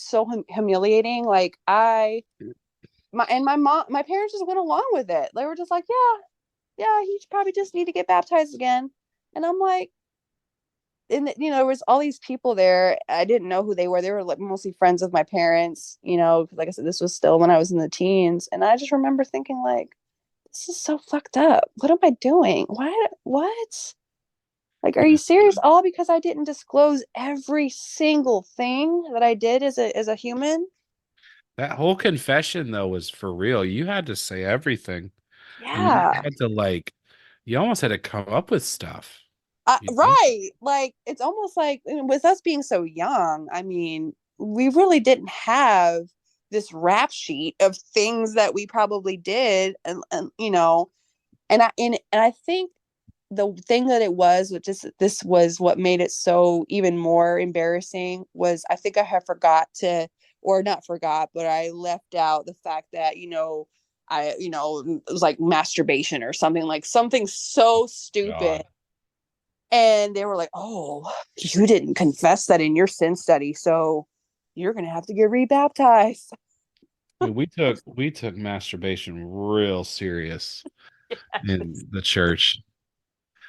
so humiliating. Like my mom, my parents just went along with it. They were just like, yeah, he probably just need to get baptized again. And I'm like, and there was all these people there. I didn't know who they were. They were like mostly friends of my parents. Like I said, this was still when I was in the teens, and I just remember thinking like, this is so fucked up. What am I doing? What? Like, are you serious? All because I didn't disclose every single thing that I did as a human? That whole confession though was for real. You had to say everything, and you Yeah. had to like, you almost had to come up with stuff. You know? Right. Like, it's almost like with us being so young, I mean, we really didn't have this rap sheet of things that we probably did, and I think the thing that it was, which is this was what made it so even more embarrassing, was I think I had forgot to, or not forgot, but I left out the fact that, it was like masturbation or something, like something so stupid. God. And they were like, "Oh, you didn't confess that in your sin study, so you're gonna have to get rebaptized." I mean, we took masturbation real serious in the church.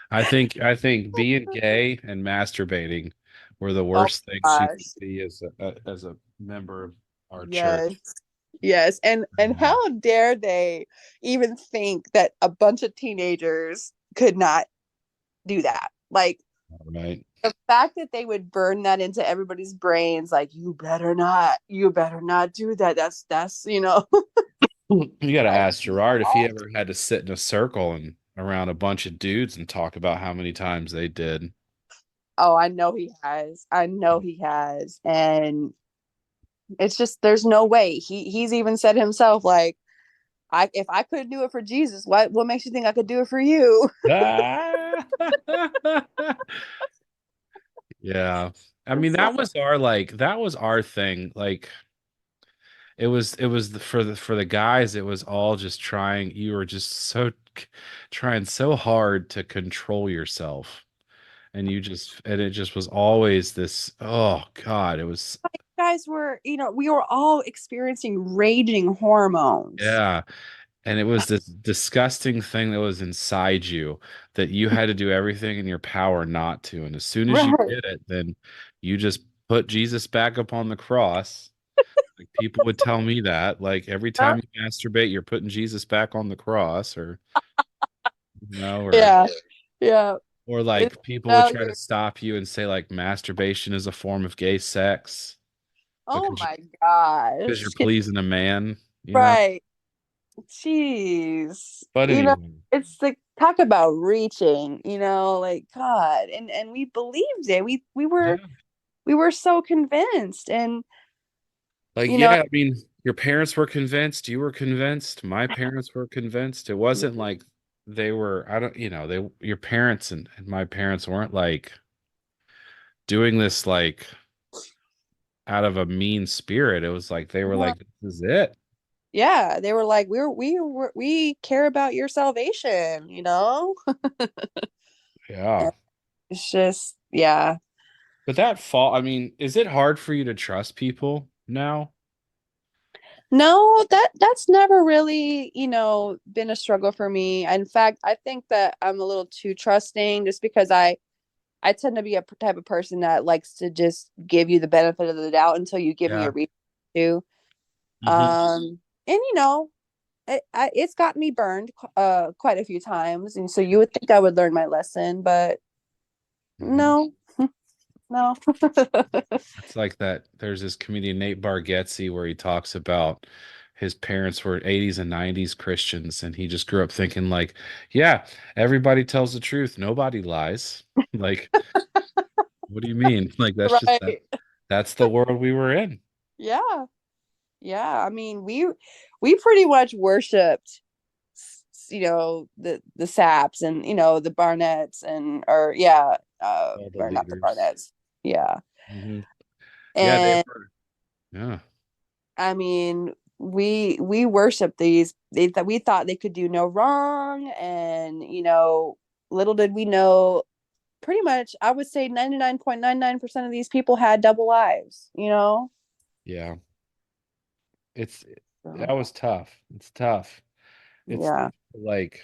I think being gay and masturbating were the Oh worst things you gosh. could be as a member of our church. Yes. Yes. And Um, how dare they even think that a bunch of teenagers could not do that? Like, right? the fact that they would burn that into everybody's brains, like, you better not do that. That's. You got to Like, ask Gerard if he ever had to sit in a circle and around a bunch of dudes and talk about how many times they did. oh, I know he has. I know he has. And it's just there's no way. He's even said himself, like, if I couldn't do it for Jesus, what makes you think I could do it for you? Ah! Yeah. I mean, It's like, that was our thing. Like for the guys, it was all just trying. You were just trying so hard to control yourself. And it just was always this, oh God, it was, guys we were all experiencing raging hormones. yeah. And it was this disgusting thing that was inside you that you had to do everything in your power not to. And as soon as you Right. did it, then you just put Jesus back up on the cross. Like people would tell me that, like every time you masturbate, you're putting Jesus back on the cross, or or Yeah. Yeah. It's like people would now try to you're stop you and say like masturbation is a form of gay sex oh because my because you're gosh. pleasing a man. Right. Jeez. But anyway, It's like talk about reaching, like God. And we believed it. yeah. We were so convinced. And Like, you know, yeah, I mean, your parents were convinced, you were convinced, my parents were convinced. It wasn't like they were, I don't, your parents and my parents weren't like doing this like out of a mean spirit. It was like they were like, this is it. yeah, they were like, we care about your salvation. Yeah. And it's just, yeah. But I mean, is it hard for you to trust people now? No, that's never really, been a struggle for me. In fact, I think that I'm a little too trusting just because I tend to be a type of person that likes to just give you the benefit of the doubt until you give me a Yeah. reason to. Hmm. And it's gotten me burned quite a few times, and so you would think I would learn my lesson, but Hmm. no, no. It's like that. There's this comedian, Nate Bargatze, where he talks about his parents were 80s and 90s Christians, and he just grew up thinking, like, yeah, everybody tells the truth. Nobody lies. Like, what do you mean? Like, Right. that's the world we were in. Yeah. Yeah. I mean, we pretty much worshipped the Saps and the Barnetts and or yeah, All the or not the leaders. Barnetts. Yeah. Hmm. Yeah, they And were. Yeah. I mean, we worship these that we thought they could do no wrong, and little did we know, pretty much I would say 99.99% of these people had double lives. Yeah. It's that So, was tough. It's tough. It's yeah. tough to, like,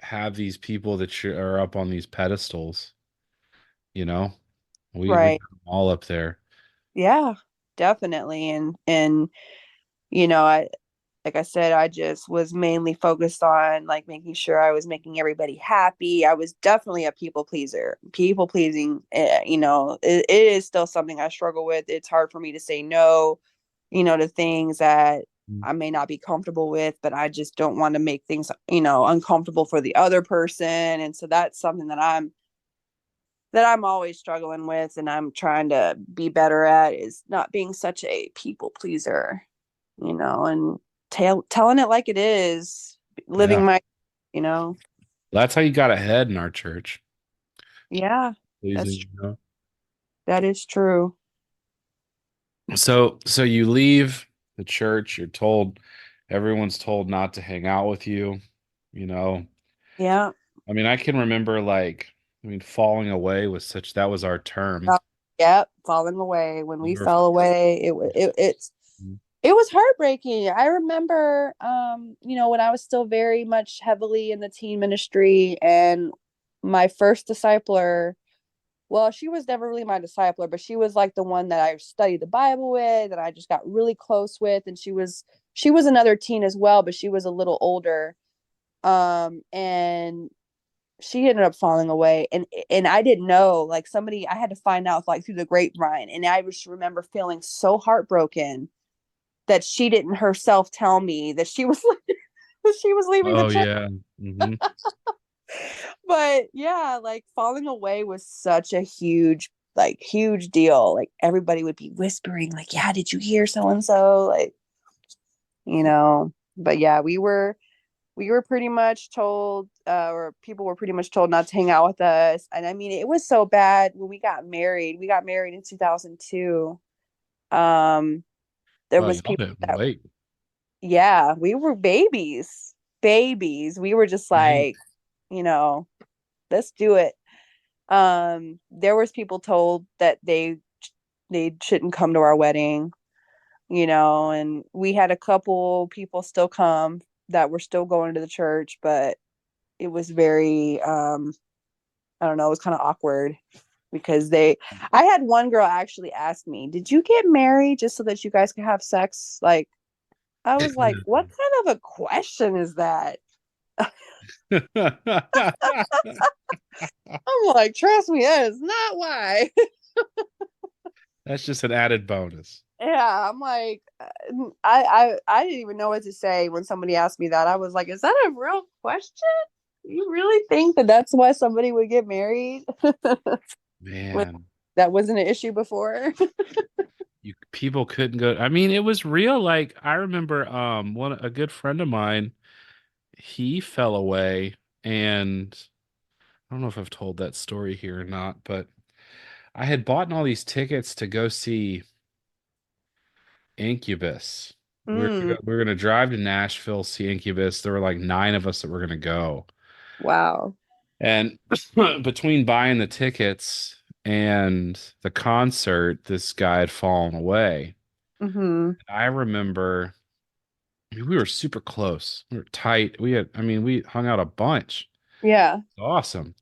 have these people that are up on these pedestals, you know? We Right. got them all up there. Yeah, definitely. And I like I said, I just was mainly focused on like making sure I was making everybody happy. I was definitely a people pleaser. People pleasing, it is still something I struggle with. It's hard for me to say no, to things that Mm. I may not be comfortable with, but I just don't want to make things, uncomfortable for the other person. And so that's something that I'm always struggling with and I'm trying to be better at, is not being such a people pleaser. and telling it like it is, living Yeah. my, you know, That's how you got ahead in our church. yeah, that's Pleasing, you know. that is true. So you leave the church, you're told everyone's told not to hang out with you, you know. Yeah. I mean, I can remember falling away was such that was our term. Yep, falling away. When We we were fell away, it was heartbreaking. I remember, when I was still very much heavily in the teen ministry, and my first discipler, well, she was never really my discipler, but she was like the one that I studied the Bible with, and I just got really close with. And she was another teen as well, but she was a little older. And she ended up falling away, and I didn't know, like, somebody, I had to find out like through the grapevine, and I just remember feeling so heartbroken that she didn't herself tell me that she was that she was leaving the Oh church. yeah. But yeah, like, falling away was such a huge deal. Like, everybody would be whispering, like, yeah, did you hear so and so, like, but yeah, we were pretty much told, or people were pretty much told not to hang out with us. And I mean, it was so bad when we got married. We got married in 2002. Um, there Well, was y'all people didn't that, wait. yeah, we were babies. We were just Dang. like, you know, let's do it. There was people told that they shouldn't come to our wedding, and we had a couple people still come that were still going to the church, but it was very, I don't know, it was kind of awkward because I had one girl actually ask me, did you get married just so that you guys could have sex? Like, I was like, what kind of a question is that? I'm like, trust me, that is not why. That's just an added bonus. Yeah, I'm like, I didn't even know what to say when somebody asked me that. I was like, is that a real question? You really think that that's why somebody would get married? When Man, that wasn't an issue before? you people couldn't go. I mean, it was real. Like I remember one a good friend of mine, he fell away and I don't know if I've told that story here or not, but I had bought all these tickets to go see Incubus. Mm, We were gonna drive to Nashville, see Incubus. There were like nine of us that were gonna go. wow. And between buying the tickets and the concert, this guy had fallen away. Mm-hmm. I remember, I mean, we were super close. We were tight. We hung out a bunch. Yeah. Awesome.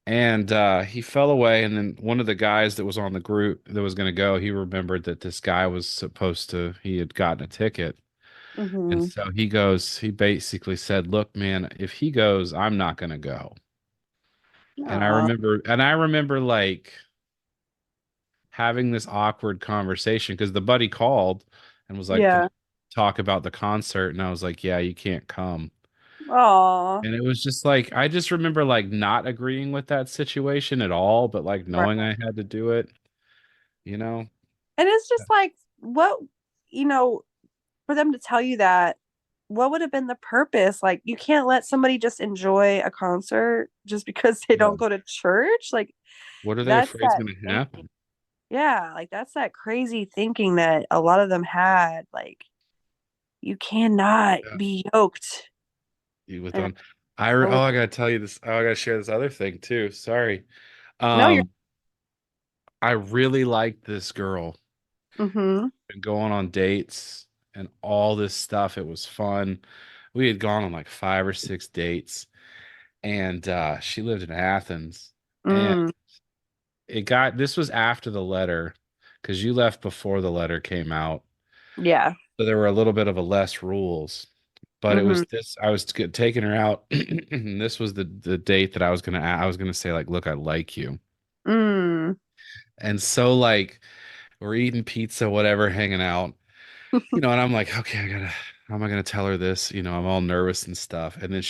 And he fell away. And then one of the guys that was on the group that was going to go, he remembered that this guy was he had gotten a ticket. And Mm-hmm. so he basically said, look, man, if he goes, I'm not going to go. Aw. And I remember like having this awkward conversation because the buddy called and was like, can Yeah. I talk about the concert? And I was like, yeah, you can't come. Aw. And it was just like, I just remember like not agreeing with that situation at all, but like Right. knowing I had to do it, you know? And it's just like, what, you know, for them to tell you that, what would have been the purpose? Like, you can't let somebody just enjoy a concert just because they Yeah. don't go to church. Like, What are they that's afraid is that going to thinking. happen? Yeah, like, that's that crazy thinking that a lot of them had. Like, you cannot Yeah. be yoked. You with And on, oh, I gotta tell you this. Oh, I gotta share this other thing too. Sorry. no, you're. Um, I really liked this girl. Mm-hmm. Been going on dates and all this stuff. It was fun. We had gone on like five or six dates, and she lived in Athens. And Mm, this was after the letter because you left before the letter came out. yeah. So there were a little bit of a less rules. But it Mm-hmm. was this, I was taking her out. And this was the date that I was gonna say, like, look, I like you. Mm. And so like we're eating pizza, whatever, hanging out. And I'm like, okay, how am I gonna tell her this? I'm all nervous and stuff. And then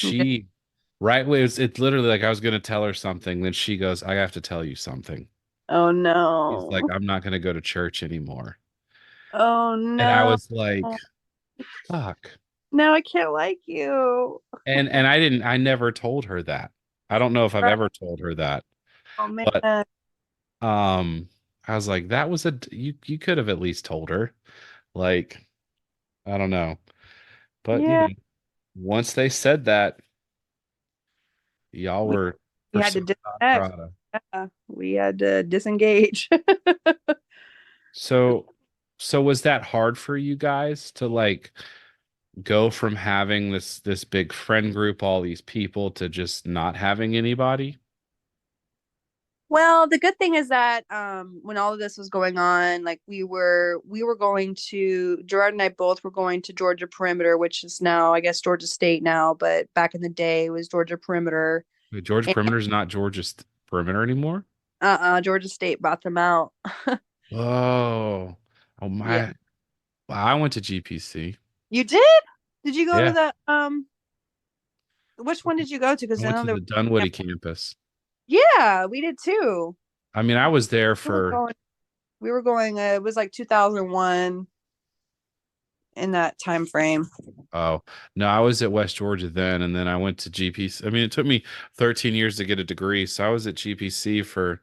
right away, it's literally like I was gonna tell her something. Then she goes, I have to tell you something. Oh He's like, no. I'm not gonna go to church anymore. Oh And I no. was like, Fuck. Now I can't like you. And I never told her that. I don't know if I've ever told her that. Oh But man. um I was like, that was you could have at least told her. Like, I don't know. But Yeah. once they said that, y'all We were we had to persona non disconnect. grata. Yeah, we had to disengage. So so was that hard for you guys to like go from having this big friend group, all these people, to just not having anybody? Well, the good thing is that when all of this was going on, like we were going to Gerard and I both were going to Georgia Perimeter, which is now I guess Georgia State now, but back in the day it was Georgia Perimeter. Wait, Georgia And Perimeter's not Perimeter anymore? Georgia State bought them out. Oh, oh Yeah. my. Well, I went to GPC. You did? Did you go to Yeah, the which one did you go to? I Because I went know to there the was Dunwoody campus. yeah, we did too. I mean, I was there We were for, going we were going it was like 2001 in that time frame. oh, no, I was at West Georgia then, and then I went to GPC. I mean, it took me 13 years to get a degree, so I was at GPC for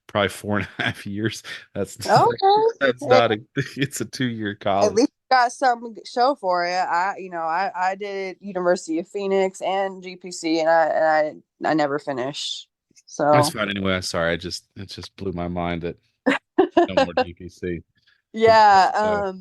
probably 4.5 years. That's that's Okay. not a, it's a 2-year At college. least you got something to show for it. I did University of Phoenix and GPC, and I never finished. That's So fine anyway. I'm sorry. It just blew my mind that no more GPC. yeah, So,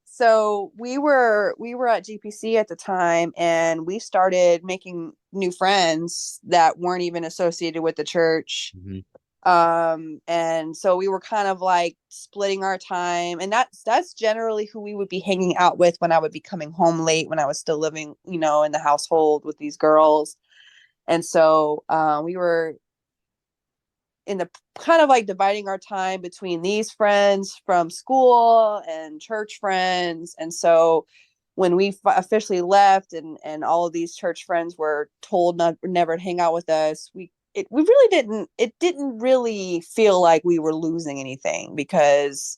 so we were at GPC at the time, and we started making new friends that weren't even associated with the church. mhm. And so we were kind of like splitting our time, and that's generally who we would be hanging out with when I would be coming home late when I was still living, in the household with these girls. And so we were in the kind of like dividing our time between these friends from school and church friends. And so when we officially left, and all of these church friends were told never to hang out with us, we really didn't really feel like we were losing anything, because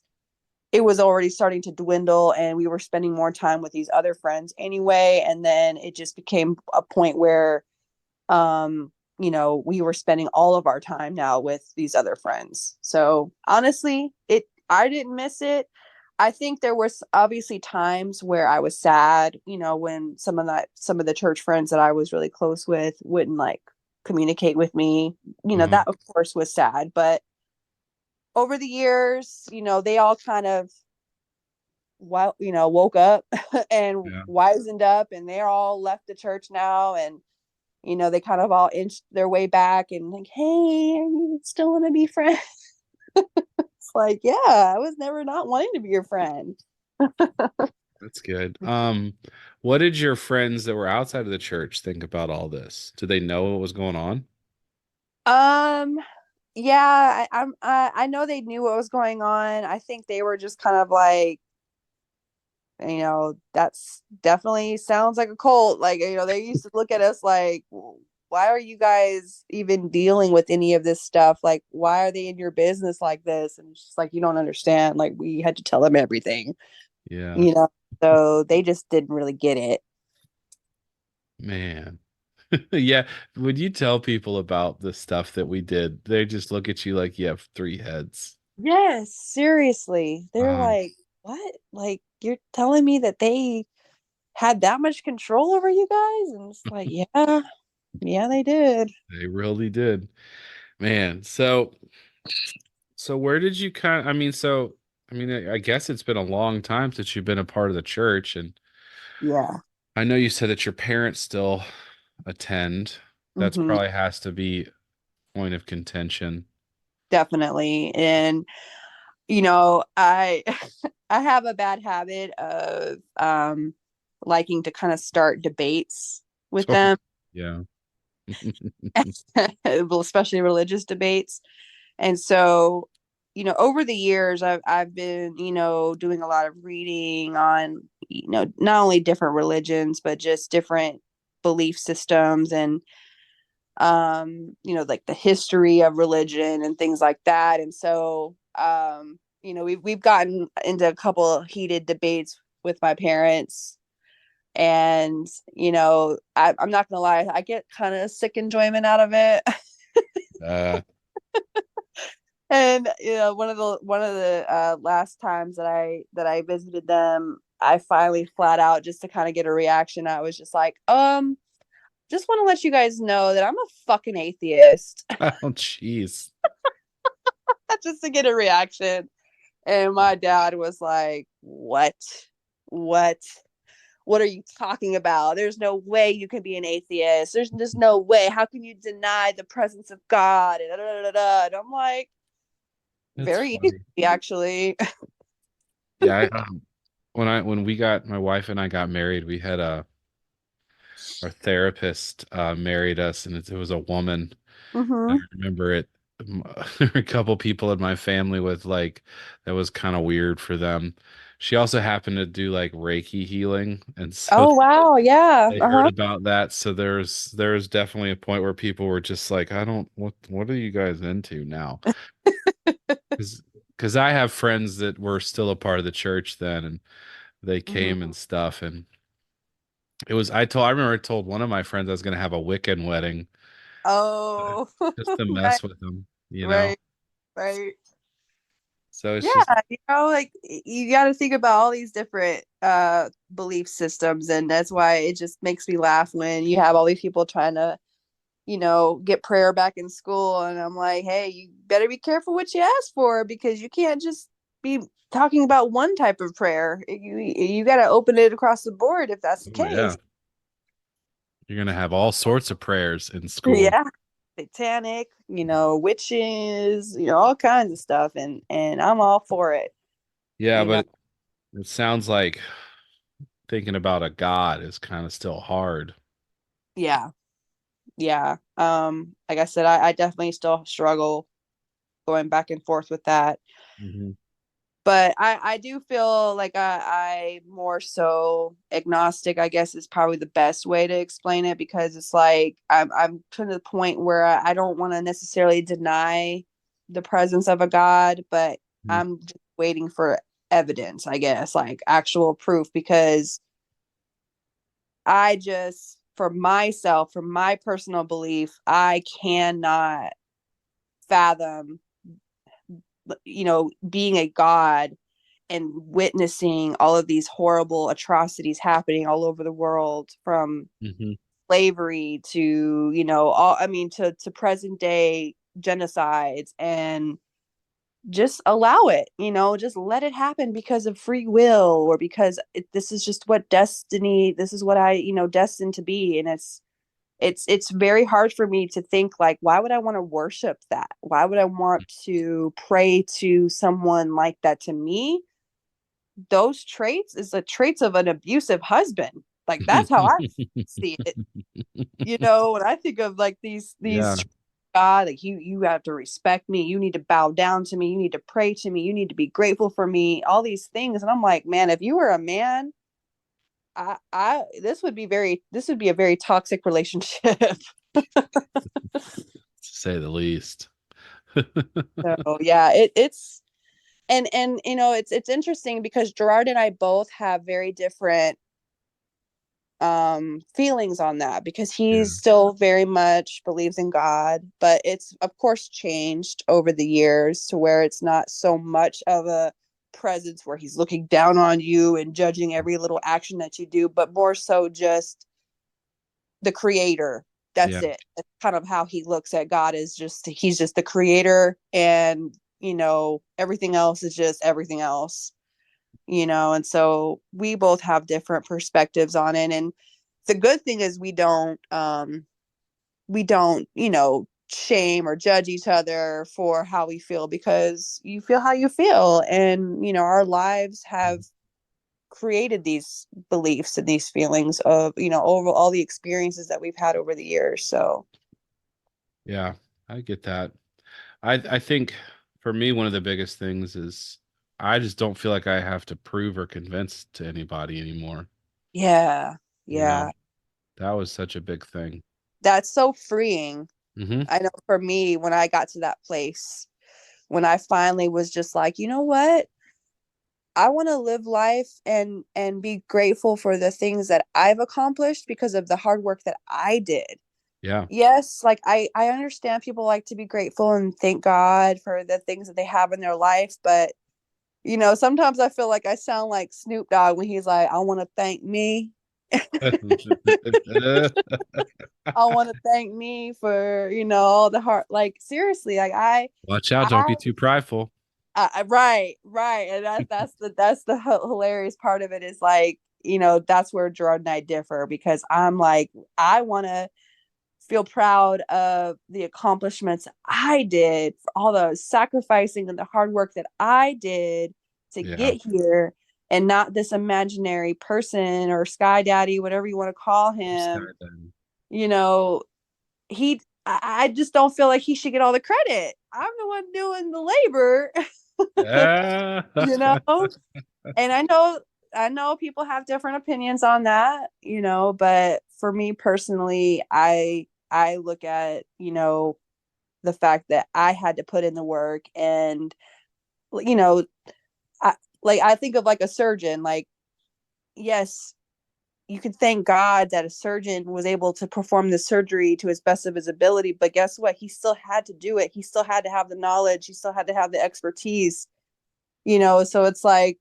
it was already starting to dwindle and we were spending more time with these other friends anyway. And then it just became a point where we were spending all of our time now with these other friends. So honestly, I didn't miss it. I think there was obviously times where I was sad, when some of the church friends that I was really close with wouldn't like communicate with me. Uh-huh. That of course was sad, but over the years, they all kind of woke up and Yeah. wisened up, and they're all left the church now, and they kind of all inched their way back and like, hey, you still want to be friends? It's like, yeah, I was never not wanting to be your friend. That's good. What did your friends that were outside of the church think about all this? Did they know what was going on? Um, yeah, I know they knew what was going on. I think they were just kind of like, that's definitely sounds like a cult. Like, they used to look at us like, why are you guys even dealing with any of this stuff? Like, why are they in your business like this? And it's just like, you don't understand. Like, we had to tell them everything, Yeah, you know? So they just didn't really get it. man. Yeah, when you tell people about the stuff that we did, they just look at you like you have 3 heads. Yes, seriously. They're Um, like, what? Like, you're telling me that they had that much control over you guys? And it's like, yeah, yeah, they did. they really did. Man, so where did you I mean, I guess it's been a long time since you've been a part of the church, and Yeah. I know you said that your parents still attend. That's Hmm. probably has to be point of contention. Definitely. And I I have a bad habit of liking to kind of start debates with So, them, yeah. well, especially religious debates. And so, over the years I've been, doing a lot of reading on, not only different religions, but just different belief systems, and like the history of religion and things like that. And so, we've gotten into a couple of heated debates with my parents, And, I'm not gonna lie, I get kind of sick enjoyment out of it. Uh, And one of the last times that I visited them, I finally flat out, just to kind of get a reaction, I was just like, just want to let you guys know that I'm a fucking atheist. oh, jeez. Just to get a reaction. And my dad was like, what? What? What are you talking about? There's no way you can be an atheist. There's just no way. How can you deny the presence of God? And, da, da, da, da. And I'm like, That's very easy, funny. actually. Yeah, when we got my wife and I got married, we had our therapist married us, and it was a woman. I Mm-hmm. remember it. There were a couple people in my family with like that was kind of weird for them. She also happened to do like Reiki healing, and so Oh wow, yeah. they heard Uh-huh. about that. So there's definitely a point where people were just like, I don't what are you guys into now? Because I have friends that were still a part of the church then, and they came Mm-hmm. and stuff, and I remember I told one of my friends I was gonna have a Wiccan wedding Oh, just to right, mess with them, you know. right, right. So it's Yeah, just like you got to think about all these different belief systems, and that's why it just makes me laugh when you have all these people trying to, get prayer back in school, and I'm like, hey, you better be careful what you ask for, because you can't just be talking about one type of prayer. You got to open it across the board if that's the oh yeah, case. you're gonna have all sorts of prayers in school. Yeah, satanic, witches, all kinds of stuff, and I'm all for it. Yeah, You know, but it sounds like thinking about a god is kind of still hard. yeah, yeah. Like I said, I definitely still struggle going back and forth with that. Hmm. But I do feel like I more so agnostic, I guess, is probably the best way to explain it, because it's like I'm to the point where I don't want to necessarily deny the presence of a God, but I'm just waiting for evidence, I guess, like actual proof, because I just, for myself, for my personal belief, I cannot fathom, being a God and witnessing all of these horrible atrocities happening all over the world, from Hmm. slavery to, all, I mean, to present day genocides, and just allow it, just let it happen because of free will, or because this is just what destiny, this is what I, destined to be. And it's very hard for me to think, like, why would I want to worship that? Why would I want to pray to someone like that? To me, those traits is the traits of an abusive husband. Like, that's how I see it. When I think of like these Yeah. God, like, you have to respect me, you need to bow down to me, you need to pray to me, you need to be grateful for me, all these things. And I'm like, man, if you were a man, I this would be a very toxic relationship. To say the least. So yeah, it's and it's interesting because Gerard and I both have very different feelings on that, because Yeah. he's still very much believes in God, but it's of course changed over the years to where it's not so much of a presence where he's looking down on you and judging every little action that you do, but more so just the creator. Yeah. That's it. That's kind of how he looks at God, is just he's just the creator, and everything else is just everything else. And so we both have different perspectives on it. And the good thing is we don't shame or judge each other for how we feel, because you feel how you feel, and our lives have created these beliefs and these feelings of over all the experiences that we've had over the years. So Yeah, I get that. I think for me one of the biggest things is I just don't feel like I have to prove or convince to anybody anymore. yeah, You know, yeah, that was such a big thing. that's so freeing. Hmm. I know for me, when I got to that place, when I finally was just like, you know what, I want to live life and be grateful for the things that I've accomplished because of the hard work that I did. Yeah. Yes, like I understand people like to be grateful and thank God for the things that they have in their life, but sometimes I feel like I sound like Snoop Dogg when he's like, I want to thank me. I want to thank me for, all the hard, like seriously, like Watch out, don't I, be too prideful. right, right. And that's the hilarious part of it is like, that's where Gerard and I differ because I'm like, I want to feel proud of the accomplishments I did, for all the sacrificing and the hard work that I did to Yeah. get here, and not this imaginary person or sky daddy, whatever you want to call him. Skydiving. You know, I just don't feel like he should get all the credit. I'm the one doing the labor, Yeah. you know? And I know people have different opinions on that, but for me personally, I look at, the fact that I had to put in the work and you know, I think of like a surgeon, like yes, you can thank God that a surgeon was able to perform the surgery to his best of his ability, but guess what? He still had to do it. He still had to have the knowledge, he still had to have the expertise, so it's like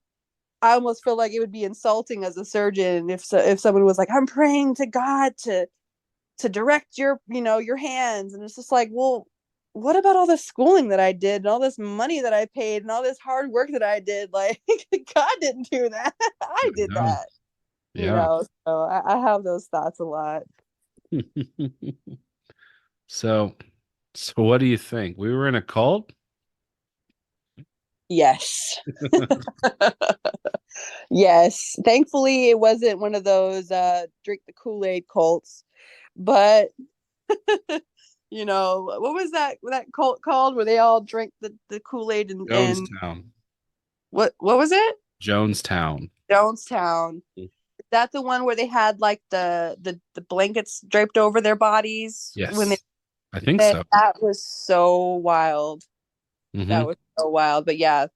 I almost feel like it would be insulting as a surgeon if someone was like, "I'm praying to God to direct your hands," and it's just like, well, what about all the schooling that I did and all this money that I paid and all this hard work that I did? Like, God didn't do that. I did No. that. Yeah. So I have those thoughts a lot. So, so what do you think? We were in a cult? Yes. Yes. Thankfully, it wasn't one of those drink the Kool-Aid cults, but what was that cult called where they all drink the Kool-Aid and Jonestown. what was it? Jonestown. Jonestown. Is that the one where they had like the blankets draped over their bodies when they Yes, I think said so. that was so wild. That Hmm. was so wild. But yeah,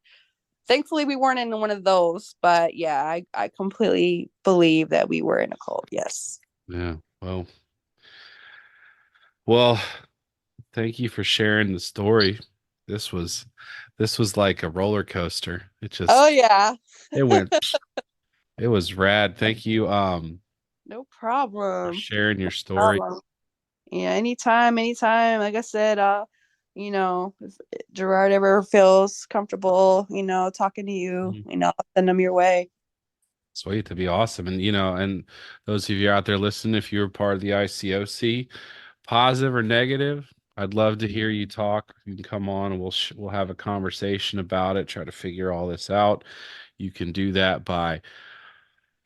thankfully we weren't in one of those. But yeah, I completely believe that we were in a cult. Yes. Yeah. Well, thank you for sharing the story. This was this was like a roller coaster. Oh yeah. It went it was rad. Thank you No for problem. sharing your story. Problem. Yeah, anytime. Like I said, if Gerard ever feels comfortable, talking to you, Mhm. I'll send them your way. Sweet, to be awesome. And and those of you out there listening, if you're part of the ICOC, positive or negative, I'd love to hear you talk. You can come on and we'll have a conversation about it, try to figure all this out. You can do that by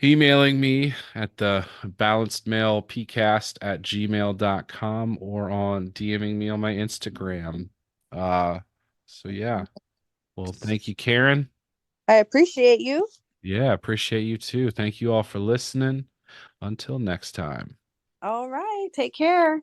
emailing me at the balancedmailpcast@gmail.com or on DMing me on my Instagram. Uh, so yeah. Well, thank you, Karen. I appreciate you. Yeah, appreciate you too. Thank you all for listening. Until next time. All right. Take care.